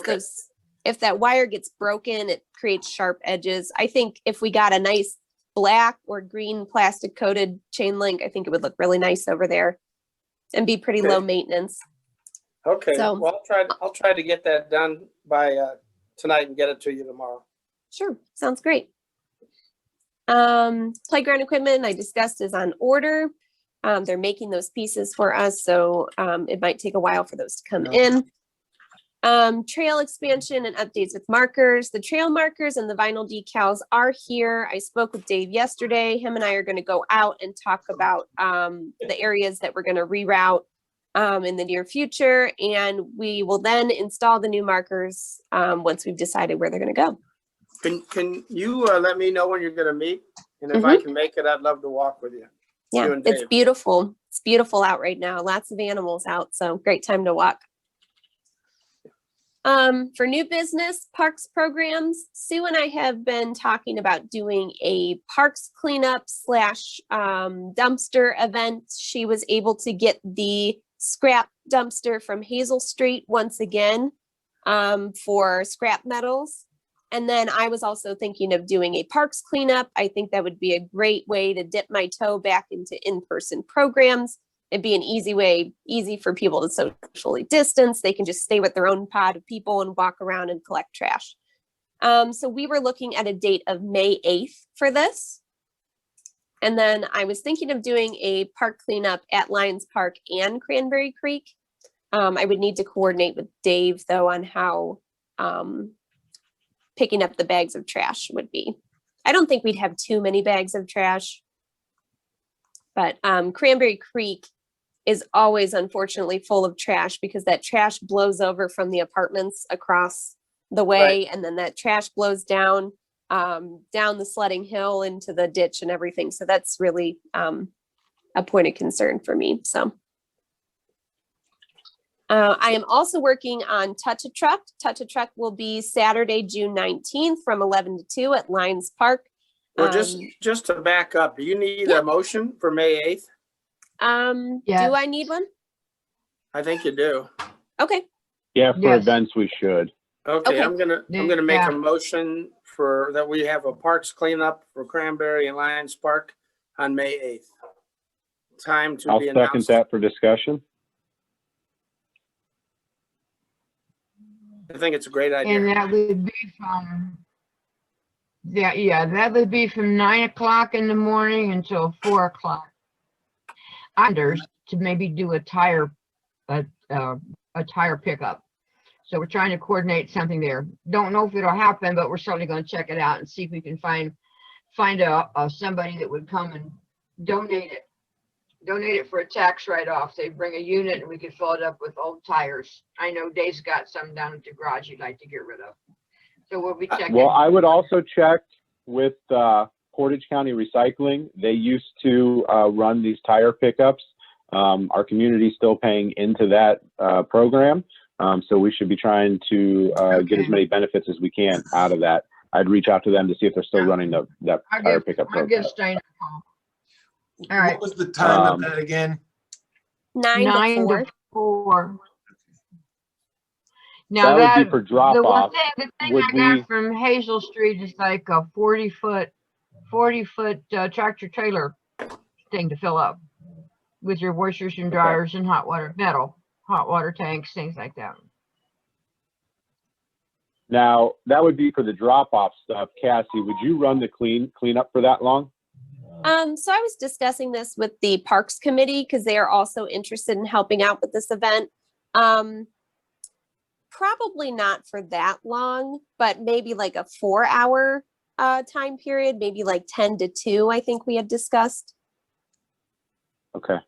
if that wire gets broken, it creates sharp edges. I think if we got a nice black or green plastic coated chain link, I think it would look really nice over there and be pretty low maintenance. Okay, So, well, I'll try to get that done by tonight and get it to you tomorrow. Sure, sounds great. Playground equipment I discussed is on order. They're making those pieces for us, so it might take a while for those to come in. Trail expansion and updates with markers. The trail markers and the vinyl decals are here. I spoke with Dave yesterday. Him and I are going to go out and talk about the areas that we're going to reroute in the near future, and we will then install the new markers once we've decided where they're going to go. Can you let me know when you're going to meet? And if I can make it, I'd love to walk with you. Yeah, You and it's Dave. beautiful. It's beautiful out right now. Lots of animals out, so great time to walk. For new business parks programs, Sue and I have been talking about doing a parks cleanup / dumpster event. She was able to get the scrap dumpster from Hazel Street once again for scrap metals. And then I was also thinking of doing a parks cleanup. I think that would be a great way to dip my toe back into in-person programs. It'd be an easy for people to socially distance. They can just stay with their own pod of people and walk around and collect trash. So we were looking at a date of May 8th for this. And then I was thinking of doing a park cleanup at Lions Park and Cranberry Creek. I would need to coordinate with Dave though on how picking up the bags of trash would be. I don't think we'd have too many bags of trash, but Cranberry Creek is always unfortunately full of trash because that trash blows over from the apartments across the way. Right. And then that trash blows down the sledding hill into the ditch and everything. So that's really a point of concern for me. So I am also working on Touch a Truck. Touch a Truck will be Saturday, June 19th from 11 to 2 at Lions Park. Well, just to back up, do you need a motion for May 8th? Yes. Do I need one? I think you do. Okay. Yeah, for Yes. events we should. Okay, Okay. I'm gonna make a motion for that we have a parks cleanup for Cranberry and Lions Park on May 8th. Time to I'll be second announced. that for discussion. I think it's a great idea. And that would be from, that would be from 9 o'clock in the morning until 4 o'clock. Unders to maybe do a tire pickup. So we're trying to coordinate something there. Don't know if it'll happen, but we're certainly going to check it out and see if we can find somebody that would come and donate it for a tax write-off. They bring a unit and we could fill it up with old tires. I know Dave's got some down at the garage he'd like to get rid of. So we'll be checking. Well, I would also check with Portage County Recycling. They used to run these tire pickups. Our community's still paying into that program. So we should be trying to get as many benefits as we can out of that. I'd reach out to them to see if they're still running that tire pickup I'll program. give Steiner a call. All right. What was the time of that again? 9 to 4. 4. That Now would be for drop off. The thing Would I we- got from Hazel Street is like a 40-foot tractor trailer thing to fill up with your washers and dryers and hot water tanks, things like that. Now, that would be for the drop off stuff. Cassie, would you run the cleanup for that long? So I was discussing this with the Parks Committee because they are also interested in helping out with this event. Probably not for that long, but maybe like a 4-hour time period, maybe like 10 to 2, I think we had discussed. Okay.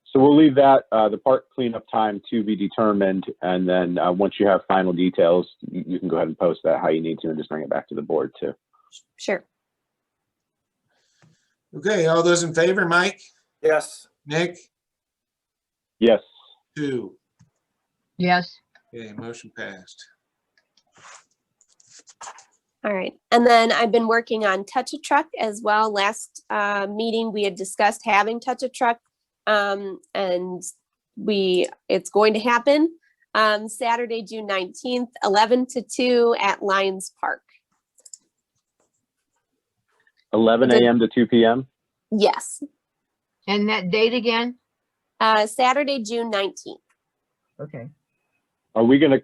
So we'll leave that, the park cleanup time to be determined. And then once you have final details, you can go ahead and post that how you need to and just bring it back to the board too. Sure. Okay, all those in favor, Mike, Yes. Nick, Yes. Sue. Yes. Okay, motion passed. All right. And then I've been working on Touch a Truck as well. Last meeting, we had discussed having Touch a Truck. And it's going to happen Saturday, June 19th, 11 to 2 at Lions Park. 11 a.m. to 2 p.m. Yes. And that date again? Saturday, June 19th. Okay. Are we going to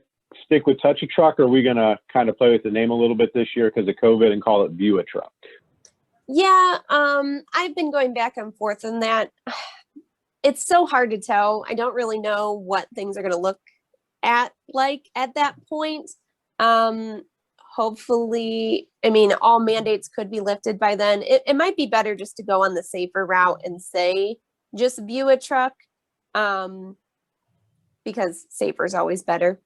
stick with Touch a Truck, or are we going to kind of play with the name a little bit this year because of COVID and call it View a Truck? Yeah, I've been going back and forth on that. It's so hard to tell. I don't really know what things are going to look at like at that point. Hopefully, I mean, all mandates could be lifted by then. It might be better just to go on the safer route and say just view a truck, because safer is always better.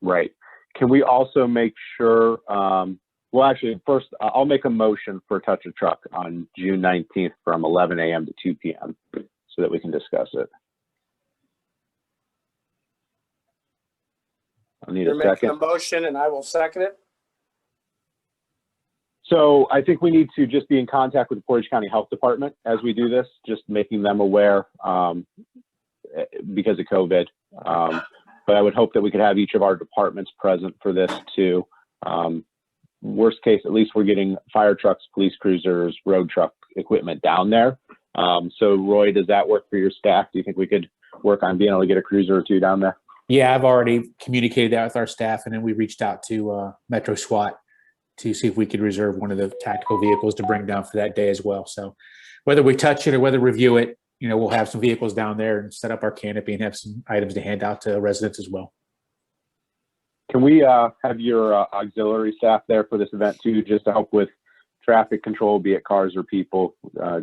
Right. Can we also make sure, well, actually, first, I'll make a motion for Touch a Truck on June 19th from 11 a.m. to 2 p.m. so that we can discuss it. I'll need You're a making second. a motion and I will second it. So I think we need to just be in contact with the Portage County Health Department as we do this, just making them aware because of COVID. But I would hope that we could have each of our departments present for this too. Worst case, at least we're getting fire trucks, police cruisers, road truck equipment down there. So Roy, does that work for your staff? Do you think we could work on being able to get a cruiser or two down there? Yeah, I've already communicated that with our staff, and then we reached out to Metro SWAT to see if we could reserve one of the tactical vehicles to bring down for that day as well. So whether we touch it or whether review it, you know, we'll have some vehicles down there and set up our canopy and have some items to hand out to residents as well. Can we have your auxiliary staff there for this event too, just to help with traffic control, be it cars or people,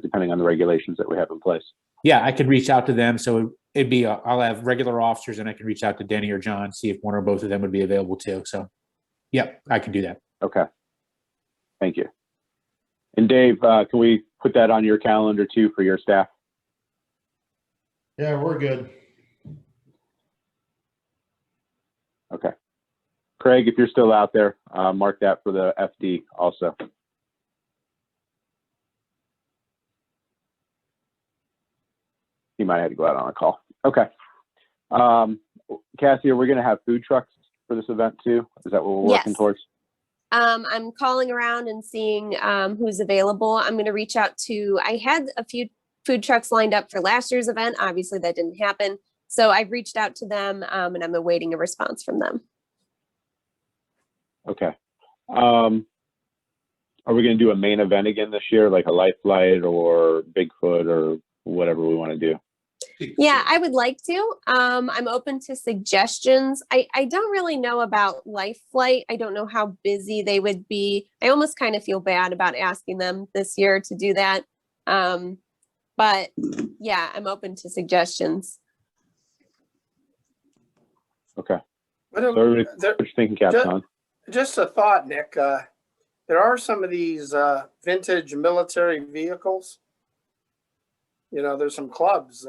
depending on the regulations that we have in place? Yeah, I could reach out to them. So it'd be, I'll have regular officers, and I can reach out to Denny or John, see if one or both of them would be available too. So yeah, I can do that. Okay. Thank you. And Dave, can we put that on your calendar too for your staff? Yeah, we're good. Okay. Craig, if you're still out there, mark that for the FD also. He might have to go out on a call. Okay. Cassie, are we going to have food trucks for this event too? Is that what we're working towards? I'm calling around and seeing who's available. I'm going to reach out to, I had a few food trucks lined up for last year's event. Obviously that didn't happen. So I've reached out to them and I'm awaiting a response from them. Okay. Are we going to do a main event again this year, like a life flight or Bigfoot or whatever we want to do? Yeah, I would like to. I'm open to suggestions. I don't really know about Life Flight. I don't know how busy they would be. I almost kind of feel bad about asking them this year to do that. But yeah, I'm open to suggestions. Okay. What So everybody, what you thinking, Captain? Just a thought, Nick. There are some of these vintage military vehicles. You know, there's some clubs.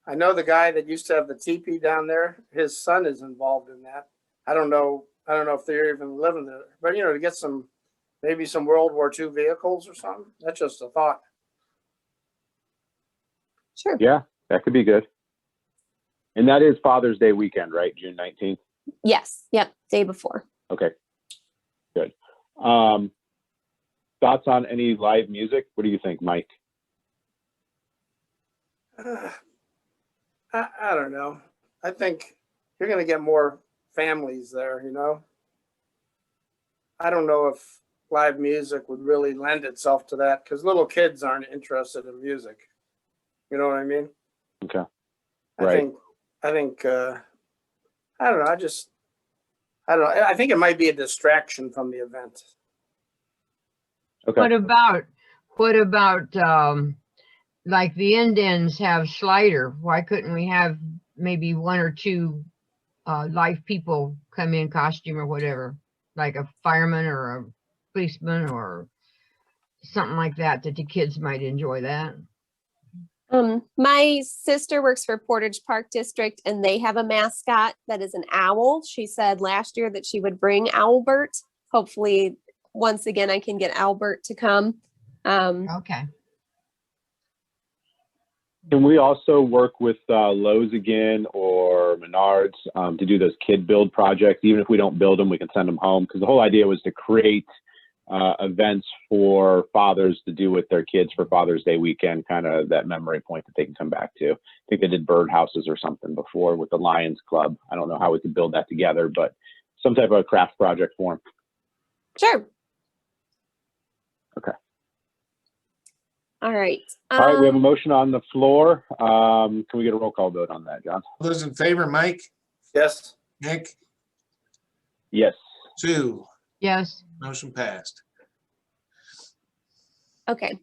I know the guy that used to have the teepee down there. His son is involved in that. I don't know if they're even living there. But you know, to get some, maybe some World War II vehicles or something. That's just a thought. Sure. Yeah, that could be good. And that is Father's Day weekend, right? June 19th? Yes. Yep. Day before. Okay. Good. Thoughts on any live music? What do you think, Mike? I don't know. I think you're going to get more families there, you know. I don't know if live music would really lend itself to that because little kids aren't interested in music. You know what I mean? Okay. I think I don't know. I don't know. I think it might be a distraction from the event. Okay. What about like the Indians have Slider? Why couldn't we have maybe one or two live people come in costume or whatever, like a fireman or a policeman or something like that, that the kids might enjoy that? My sister works for Portage Park District and they have a mascot that is an owl. She said last year that she would bring Owlbert. Hopefully, once again, I can get Albert to come. Okay. Can we also work with Lowe's again or Menards to do those kid build projects? Even if we don't build them, we can send them home. Because the whole idea was to create events for fathers to do with their kids for Father's Day weekend, kind of that memory point that they can come back to. I think they did birdhouses or something before with the Lions Club. I don't know how we could build that together, but some type of craft project for them. Sure. Okay. All right. All right, we have a motion on the floor. Can we get a roll call vote on that, John? All those in favor, Mike, Yes. Nick, Yes. Sue, Yes. motion passed. Okay.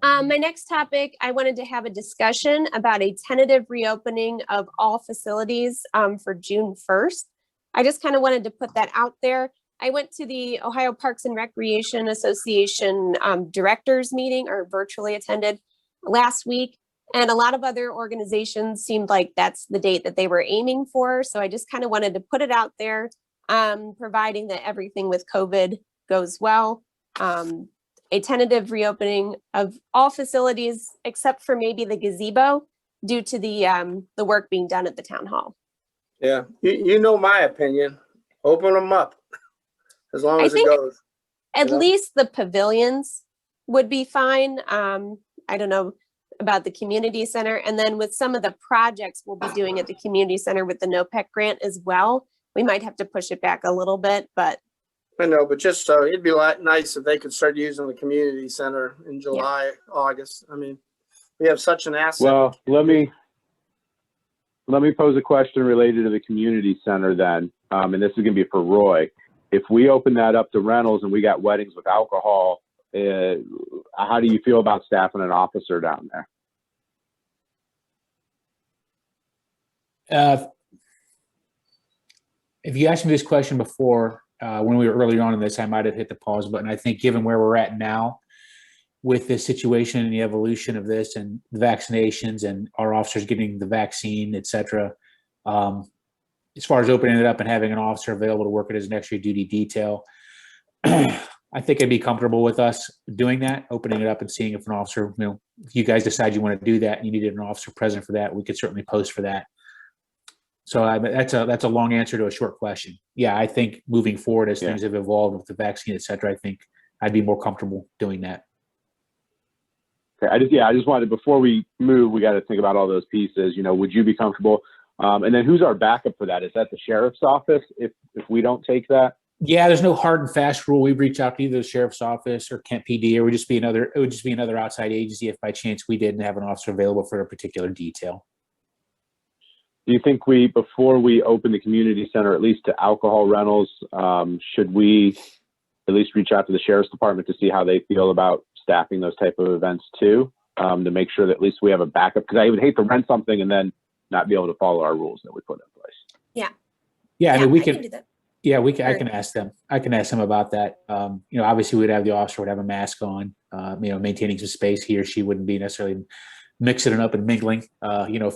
My next topic, I wanted to have a discussion about a tentative reopening of all facilities for June 1st. I just kind of wanted to put that out there. I went to the Ohio Parks and Recreation Association directors meeting, or virtually attended, last week. And a lot of other organizations seemed like that's the date that they were aiming for. So I just kind of wanted to put it out there, providing that everything with COVID goes well. A tentative reopening of all facilities except for maybe the gazebo due to the work being done at the town hall. Yeah, you know my opinion. Open them up as long I as it think goes. At you know? least the pavilions would be fine. I don't know about the community center. And then with some of the projects we'll be doing at the community center with the NOPEC grant as well, we might have to push it back a little bit, but I know, but just so it'd be nice if they could start using the community center in July, August. I mean, we have such an asset. Well, let me pose a question related to the community center then, and this is going to be for Roy. If we open that up to rentals and we got weddings with alcohol, how do you feel about staffing an officer down there? If you asked me this question before, when we were early on in this, I might have hit the pause button. I think given where we're at now with this situation and the evolution of this and the vaccinations and our officers getting the vaccine, et cetera, as far as opening it up and having an officer available to work it as an extra duty detail, I think I'd be comfortable with us doing that, opening it up and seeing if an officer, if you guys decide you want to do that and you needed an officer present for that, we could certainly post for that. So that's a long answer to a short question. Yeah, I think moving forward as things have evolved with the vaccine, et cetera, I think I'd be more comfortable doing that. Okay, I just wanted, before we move, we got to think about all those pieces. Would you be comfortable? And then who's our backup for that? Is that the sheriff's office if we don't take that? Yeah, there's no hard and fast rule. We reach out to either the sheriff's office or Kent PD, or it would just be another outside agency if by chance we didn't have an officer available for a particular detail. Do you think before we open the community center, at least to alcohol rentals, should we at least reach out to the sheriff's department to see how they feel about staffing those type of events too, to make sure that at least we have a backup? Because I would hate to rent something and then not be able to follow our rules that we put in place. Yeah, I mean, we can can do that. Yeah, I can ask them. I can ask them about that. Obviously we'd have the officer would have a mask on, maintaining some space. He or she wouldn't be necessarily mixing it up and mingling,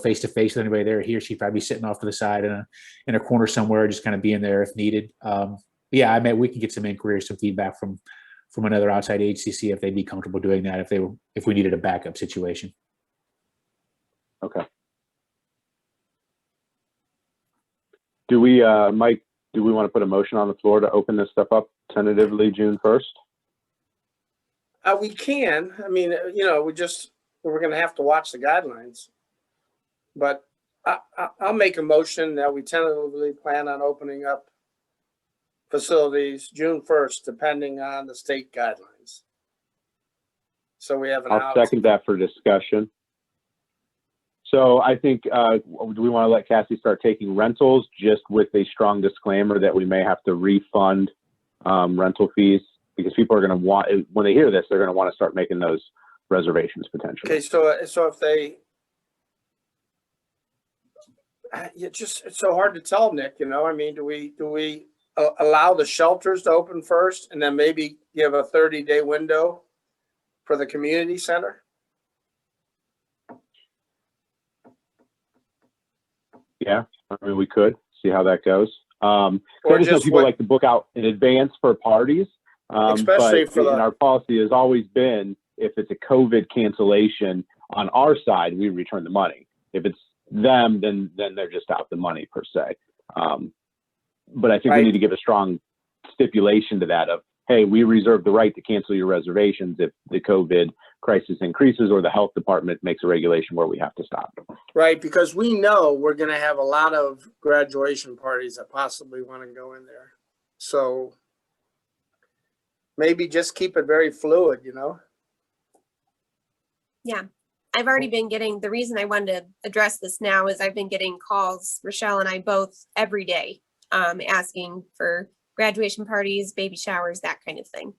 face to face with anybody there. He or she'd probably be sitting off to the side in a corner somewhere, just kind of being there if needed. I mean, we can get some inquiries, some feedback from another outside agency, see if they'd be comfortable doing that if we needed a backup situation. Okay. Do we, Mike, want to put a motion on the floor to open this stuff up tentatively June 1st? We can. I mean, we're going to have to watch the guidelines. But I'll make a motion that we tentatively plan on opening up facilities June 1st, depending on the state guidelines. So we have an I'll second that for discussion. So I think, do we want to let Cassie start taking rentals just with a strong disclaimer that we may have to refund rental fees? Because people are going to want, when they hear this, they're going to want to start making those reservations potentially. Okay, so if they, it's so hard to tell, Nick, I mean, do we allow the shelters to open first and then maybe give a 30-day window for the community center? Yeah, I mean, we could see how that goes. Or just know people like to book out in advance for parties. Especially but our policy has always been, if it's a COVID cancellation on our side, we return the money. If it's them, then they're just out the money per se. But I think we need to give a strong stipulation to that of hey, we reserve the right to cancel your reservations if the COVID crisis increases or the health department makes a regulation where we have to stop. Right, because we know we're going to have a lot of graduation parties that possibly want to go in there. So maybe just keep it very fluid, you know? Yeah, I've already been getting, the reason I wanted to address this now is I've been getting calls, Rochelle and I both, every day, asking for graduation parties, baby showers, that kind of thing.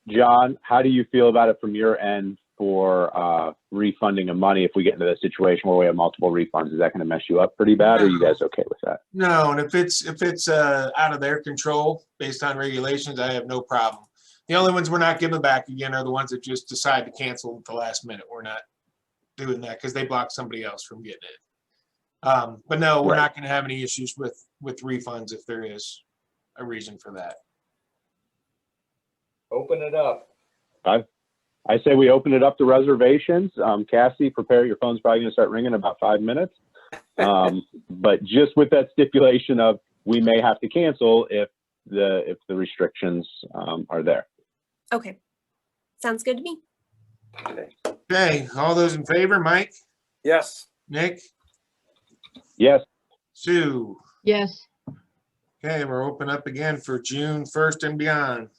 John, how do you feel about it from your end for refunding of money if we get into that situation where we have multiple refunds? Is that going to mess you up pretty bad, or are you guys okay with that? No, and if it's out of their control based on regulations, I have no problem. The only ones we're not giving back again are the ones that just decide to cancel at the last minute. We're not doing that because they blocked somebody else from getting it. But no, we're not going to have any issues with refunds if there is a reason for that. Open it up. I say we open it up to reservations. Cassie, prepare. Your phone's probably going to start ringing in about 5 minutes. But just with that stipulation of we may have to cancel if the restrictions are there. Okay, sounds good to me. Okay, all those in favor, Mike, Yes. Nick, Yes. Sue. Yes. Okay, we're open up again for June 1st and beyond.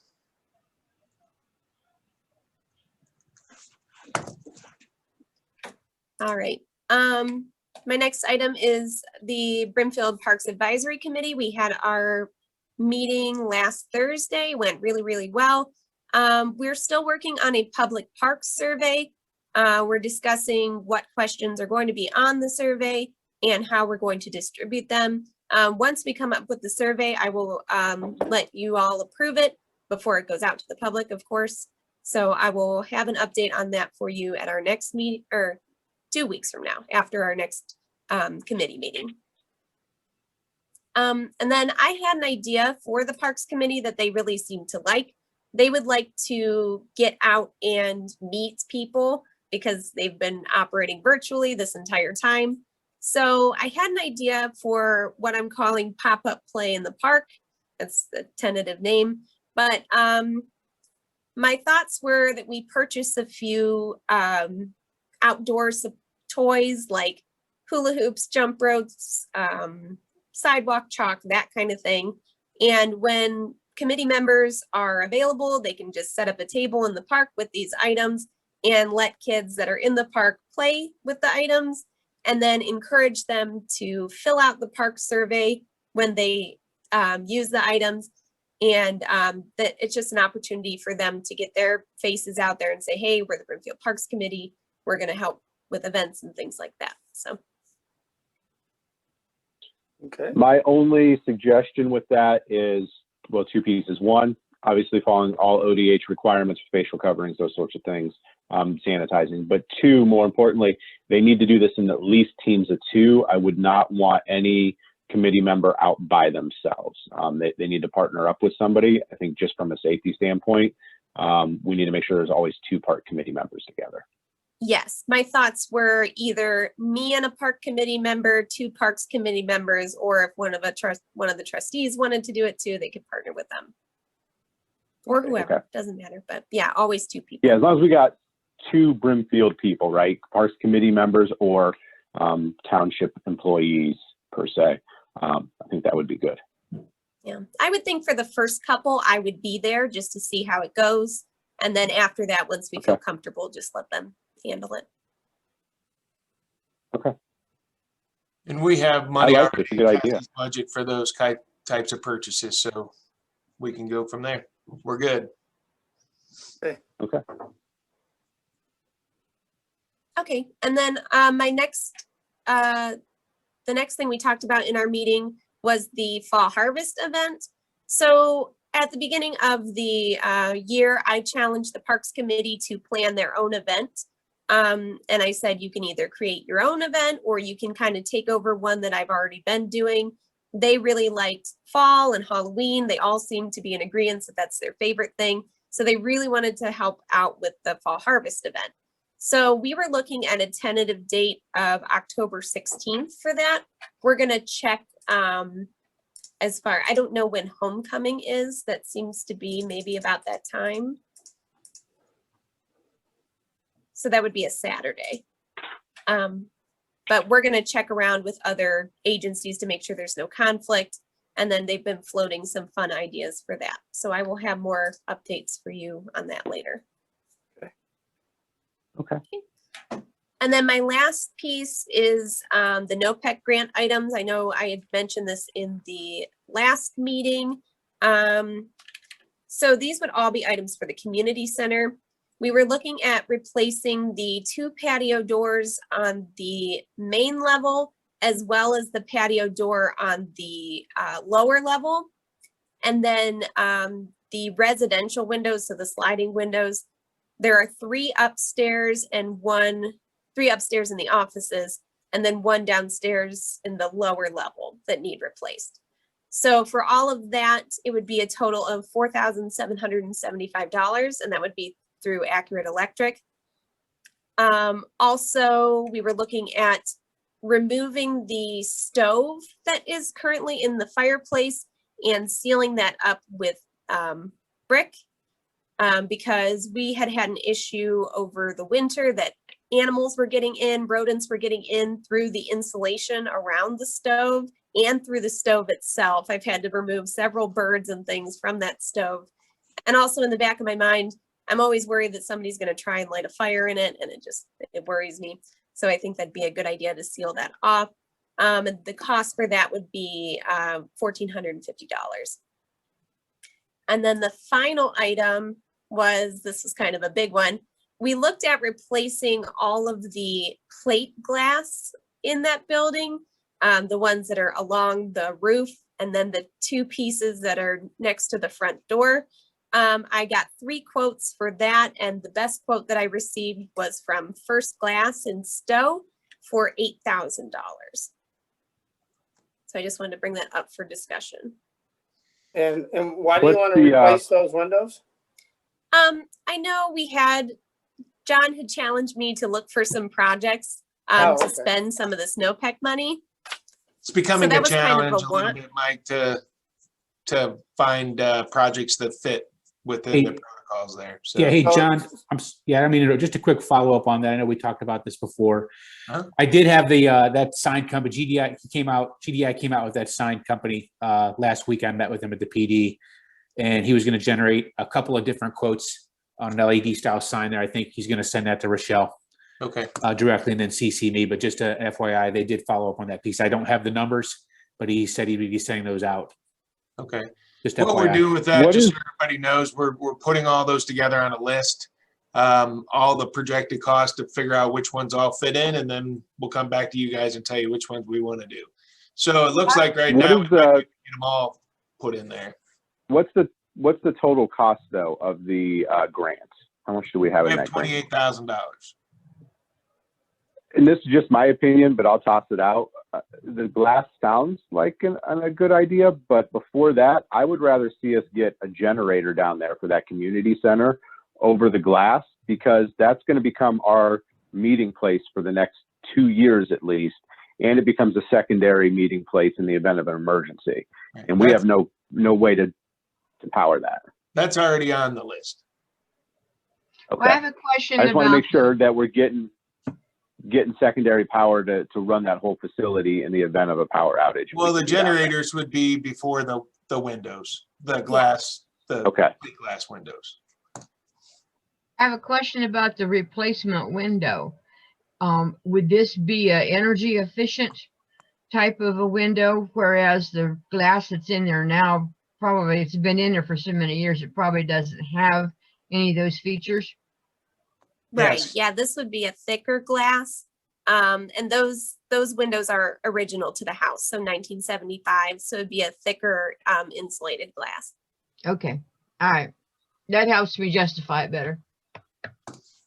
All right. My next item is the Brimfield Parks Advisory Committee. We had our meeting last Thursday, went really, really well. We're still working on a public parks survey. We're discussing what questions are going to be on the survey and how we're going to distribute them. Once we come up with the survey, I will let you all approve it before it goes out to the public, of course. So I will have an update on that for you at our next meeting, or 2 weeks from now, after our next committee meeting. And then I had an idea for the Parks Committee that they really seem to like. They would like to get out and meet people because they've been operating virtually this entire time. So I had an idea for what I'm calling pop-up play in the park. That's the tentative name. But my thoughts were that we purchase a few outdoor toys like hula hoops, jump ropes, sidewalk chalk, that kind of thing. And when committee members are available, they can just set up a table in the park with these items and let kids that are in the park play with the items, and then encourage them to fill out the park survey when they use the items. And that it's just an opportunity for them to get their faces out there and say, hey, we're the Brimfield Parks Committee. We're going to help with events and things like that. So. Okay. My only suggestion with that is, well, two pieces. One, obviously following all ODH requirements, facial coverings, those sorts of things, sanitizing. But two, more importantly, they need to do this in at least teams of two. I would not want any committee member out by themselves. They need to partner up with somebody. I think just from a safety standpoint, we need to make sure there's always two park committee members together. Yes, my thoughts were either me and a park committee member, two parks committee members, or if one of the trustees wanted to do it too, they could partner with them. Or whoever, doesn't matter. But yeah, always two people. Yeah, as long as we got two Brimfield people, right? Parks committee members or township employees per se. I think that would be good. Yeah, I would think for the first couple, I would be there just to see how it goes. And then after that, once we feel comfortable, just let them handle it. Okay. And we have money I like it. It's a good idea. Budget for those types of purchases, so we can go from there. We're good. Okay. Okay. Okay, and then my next, the next thing we talked about in our meeting was the fall harvest event. So at the beginning of the year, I challenged the Parks Committee to plan their own event. And I said, you can either create your own event or you can kind of take over one that I've already been doing. They really liked fall and Halloween. They all seem to be in agreement that that's their favorite thing. So they really wanted to help out with the fall harvest event. So we were looking at a tentative date of October 16th for that. We're going to check as far, I don't know when homecoming is. That seems to be maybe about that time. So that would be a Saturday. But we're going to check around with other agencies to make sure there's no conflict. And then they've been floating some fun ideas for that. So I will have more updates for you on that later. Okay. And then my last piece is the NOPEC grant items. I know I had mentioned this in the last meeting. So these would all be items for the community center. We were looking at replacing the 2 patio doors on the main level, as well as the patio door on the lower level. And then the residential windows, so the sliding windows, there are 3 upstairs and 3 upstairs in the offices, and then 1 downstairs in the lower level that need replaced. So for all of that, it would be a total of $4,775, and that would be through Accurate Electric. Also, we were looking at removing the stove that is currently in the fireplace and sealing that up with brick, because we had an issue over the winter that animals were getting in, rodents were getting in through the insulation around the stove and through the stove itself. I've had to remove several birds and things from that stove. And also in the back of my mind, I'm always worried that somebody's going to try and light a fire in it, and it worries me. So I think that'd be a good idea to seal that off. And the cost for that would be $1,450. And then the final item was, this was kind of a big one. We looked at replacing all of the plate glass in that building, the ones that are along the roof, and then the 2 pieces that are next to the front door. I got 3 quotes for that, and the best quote that I received was from First Glass in Stowe for $8,000. So I just wanted to bring that up for discussion. And why do you want to replace those windows? I know John had challenged me to look for some projects to spend some of the snowpack money. It's becoming So that a was kind of challenge a a little want. bit, Mike, to find projects that fit within the protocols there. So. Yeah, hey, John, I mean, just a quick follow-up on that. I know we talked about this before. Huh? I did have that sign company, GDI came out with that sign company last week. I met with him at the PD, and he was going to generate a couple of different quotes on an LED style sign there. I think he's going to send that to Rochelle directly and then CC me. But just a FYI, they did follow up on that piece. I don't have the numbers, but he said he would be sending those out. Okay. Just what FYI. we're doing with that, just so everybody knows, we're putting all those together on a list, all the projected costs to figure out which ones all fit in, and then we'll come back to you guys and tell you which ones we want to do. So it looks like right now we might get them all put in there. What's the total cost though of the grant? How much do we have in that grant? $28,000. And this is just my opinion, but I'll toss it out. The glass sounds like a good idea, but before that, I would rather see us get a generator down there for that community center over the glass, because that's going to become our meeting place for the next 2 years at least, and it becomes a secondary meeting place in the event of an emergency. And we have no way to power that. That's already on the list. Okay. Well, I have a question. I just want to make sure that we're getting secondary power to run that whole facility in the event of a power outage. Well, the generators would be before the windows, the glass, the glass windows. I have a question about the replacement window. Would this be an energy efficient type of a window, whereas the glass that's in there now, probably it's been in there for so many years, it probably doesn't have any of those features? Right. Yes. Yeah, this would be a thicker glass. And those windows are original to the house, so 1975. So it'd be a thicker insulated glass. Okay. All right. That helps me justify it better.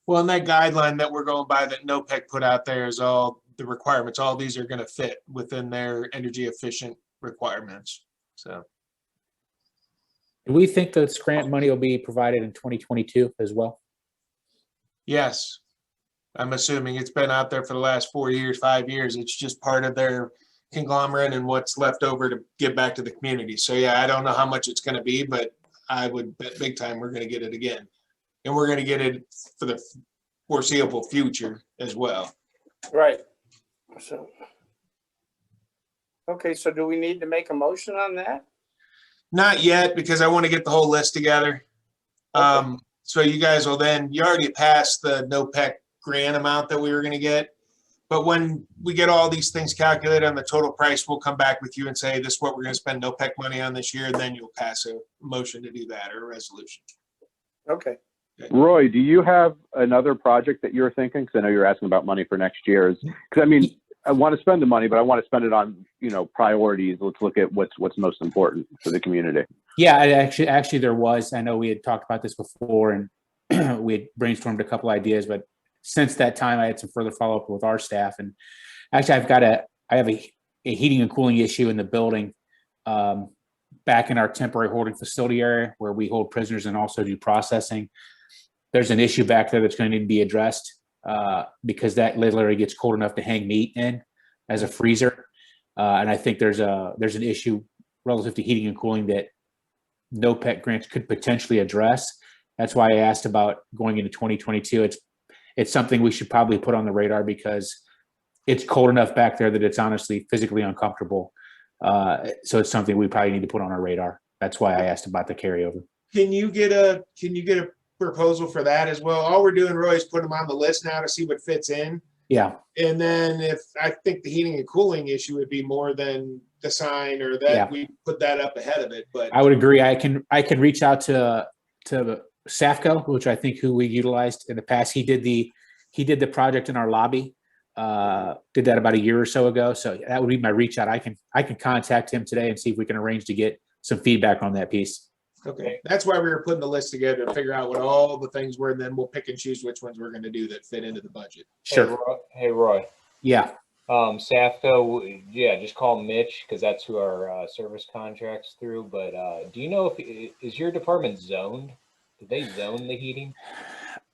Well, and that guideline that we're going by that NOPEC put out there is all the requirements. All these are going to fit within their energy efficient requirements. So. Do we think that this grant money will be provided in 2022 as well? Yes. I'm assuming it's been out there for the last 4 years, 5 years. It's just part of their conglomerate and what's left over to give back to the community. So yeah, I don't know how much it's going to be, but I would bet big time we're going to get it again. And we're going to get it for the foreseeable future as well. Right. So, okay, so do we need to make a motion on that? Not yet, because I want to get the whole list together. Okay. So you guys will then, you already passed the NOPEC grant amount that we were going to get. But when we get all these things calculated on the total price, we'll come back with you and say, this is what we're going to spend NOPEC money on this year. And then you'll pass a motion to do that, or a resolution. Okay. Roy, do you have another project that you're thinking? Because I know you're asking about money for next year. Because I mean, I want to spend the money, but I want to spend it on, you know, priorities. Let's look at what's most important for the community. Yeah, actually there was. I know we had talked about this before, and we had brainstormed a couple ideas, but since that time I had some further follow-up with our staff. And actually I have a heating and cooling issue in the building back in our temporary holding facility area where we hold prisoners and also do processing. There's an issue back there that's going to need to be addressed because that literally gets cold enough to hang meat in as a freezer. And I think there's an issue relative to heating and cooling that NOPEC grants could potentially address. That's why I asked about going into 2022. It's something we should probably put on the radar because it's cold enough back there that it's honestly physically uncomfortable. So it's something we probably need to put on our radar. That's why I asked about the carryover. Can you get a proposal for that as well? All we're doing, Roy, is put them on the list now to see what fits in. Yeah. And then if I think the heating and cooling issue would be more than the sign, or that we put that up ahead of it. But I would agree. I can reach out to Safco, which I think who we utilized in the past. He did the project in our lobby. Did that about a year or so ago. So that would be my reach out. I can contact him today and see if we can arrange to get some feedback on that piece. okay, that's why we were putting the list together to figure out what all the things were, and then we'll pick and choose which ones we're going to do that fit into the budget. Sure. Hey, Roy. Yeah. Safco, yeah, just call Mitch because that's who our service contract's through. But do you know is your department zoned? Did they zone the heating?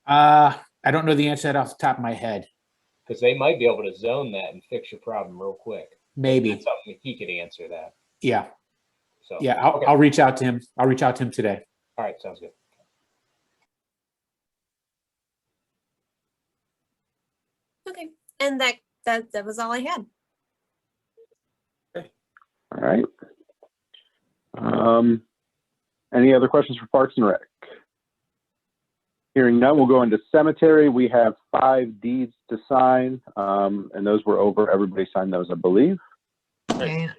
I don't know the answer to that off the top of my head. Because they might be able to zone that and fix your problem real quick. Maybe. That's something he could answer that. Yeah. So Yeah, okay. I'll reach out to him. I'll reach out to him today. All right, sounds good. Okay, and that was all I had. All right. Any other questions for Parks and Rec? Hearing none, we'll go into cemetery. We have 5 deeds to sign, and those were over. Everybody signed those, I believe. Okay.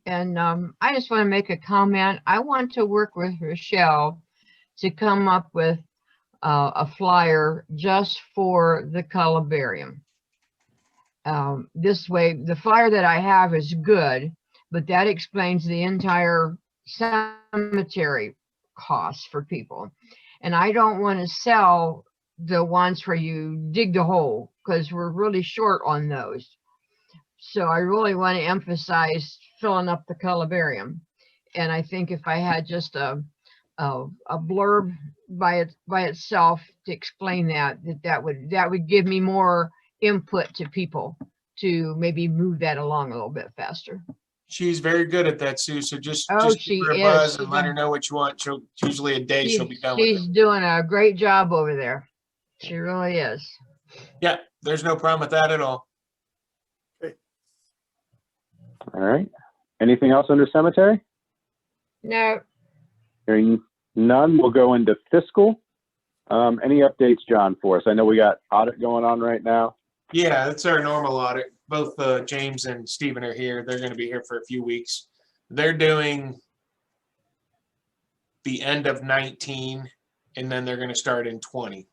And I just want to make a comment. I want to work with Rochelle to come up with a flyer just for the columbarium. This way, the flyer that I have is good, but that explains the entire cemetery costs for people. And I don't want to sell the ones where you dig the hole because we're really short on those. So I really want to emphasize filling up the columbarium. And I think if I had just a blurb by itself to explain that would give me more input to people to maybe move that along a little bit faster. She's very good at that, Sue. So just She give her a buzz and let her know what you want. She'll usually a day she'll be done with She's it. doing a great job over there. She really is. Yeah, there's no problem with that at all. All right. Anything else under cemetery? No. Hearing none, we'll go into fiscal. Any updates, John, for us? I know we got audit going on right now. Yeah, that's our normal audit. Both James and Stephen are here. They're going to be here for a few weeks. They're doing the end of 19, and then they're going to start in 20.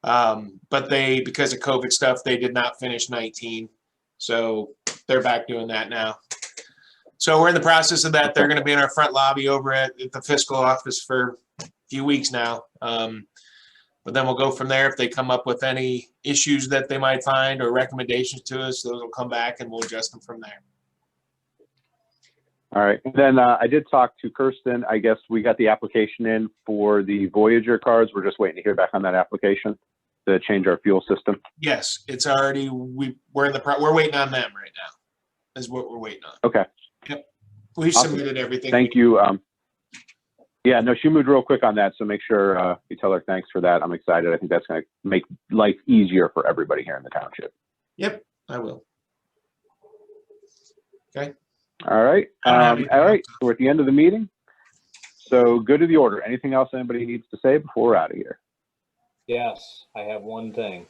But because of COVID stuff, they did not finish 19. So they're back doing that now. So we're in the process of that. They're going to be in our front lobby over at the fiscal office for a few weeks now. But then we'll go from there. If they come up with any issues that they might find or recommendations to us, those will come back and we'll adjust them from there. All right. And then I did talk to Kirsten. I guess we got the application in for the Voyager cars. We're just waiting to hear back on that application to change our fuel system. Yes, it's already we're waiting on them right now. is what we're waiting on. Okay. We Awesome. submitted everything. Thank you. Yeah, no, she moved real quick on that, so make sure you tell her thanks for that. I'm excited. I think that's going to make life easier for everybody here in the township. Yep, I will. Okay. All right. I don't have anything All right. else. So we're at the end of the meeting. So good to the order. Anything else anybody needs to say before we're out of here? Yes, I have one thing.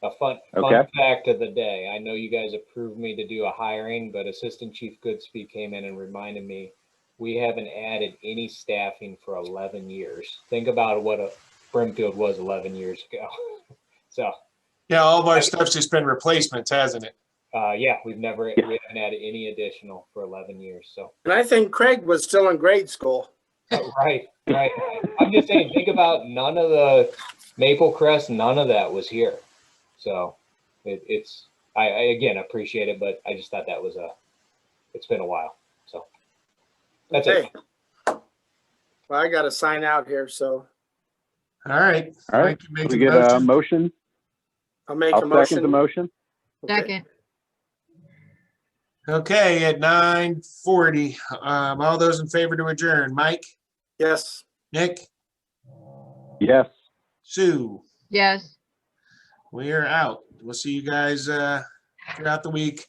A fun Okay. fact of the day. I know you guys approved me to do a hiring, but Assistant Chief Goodspeed came in and reminded me we haven't added any staffing for 11 years. Think about what a Brimfield was 11 years ago. So Yeah, all of our stuff's just been replacements, hasn't it? yeah, we haven't added any additional for 11 years. So And I think Craig was still in grade school. right. I'm just saying, think about none of the Maple Crest, none of that was here. So I again appreciate it, but I just thought that was it's been a while. So that's it. Well, I got to sign out here, so All right. All right. Mike, you Can make we a get a motion? motion? I'll make a I'll second the motion. motion. Okay. Second. Okay, at 9:40. All those in favor to adjourn, Mike, Yes. Nick, Yes. Sue, Yes. we are out. We'll see you guys throughout the week.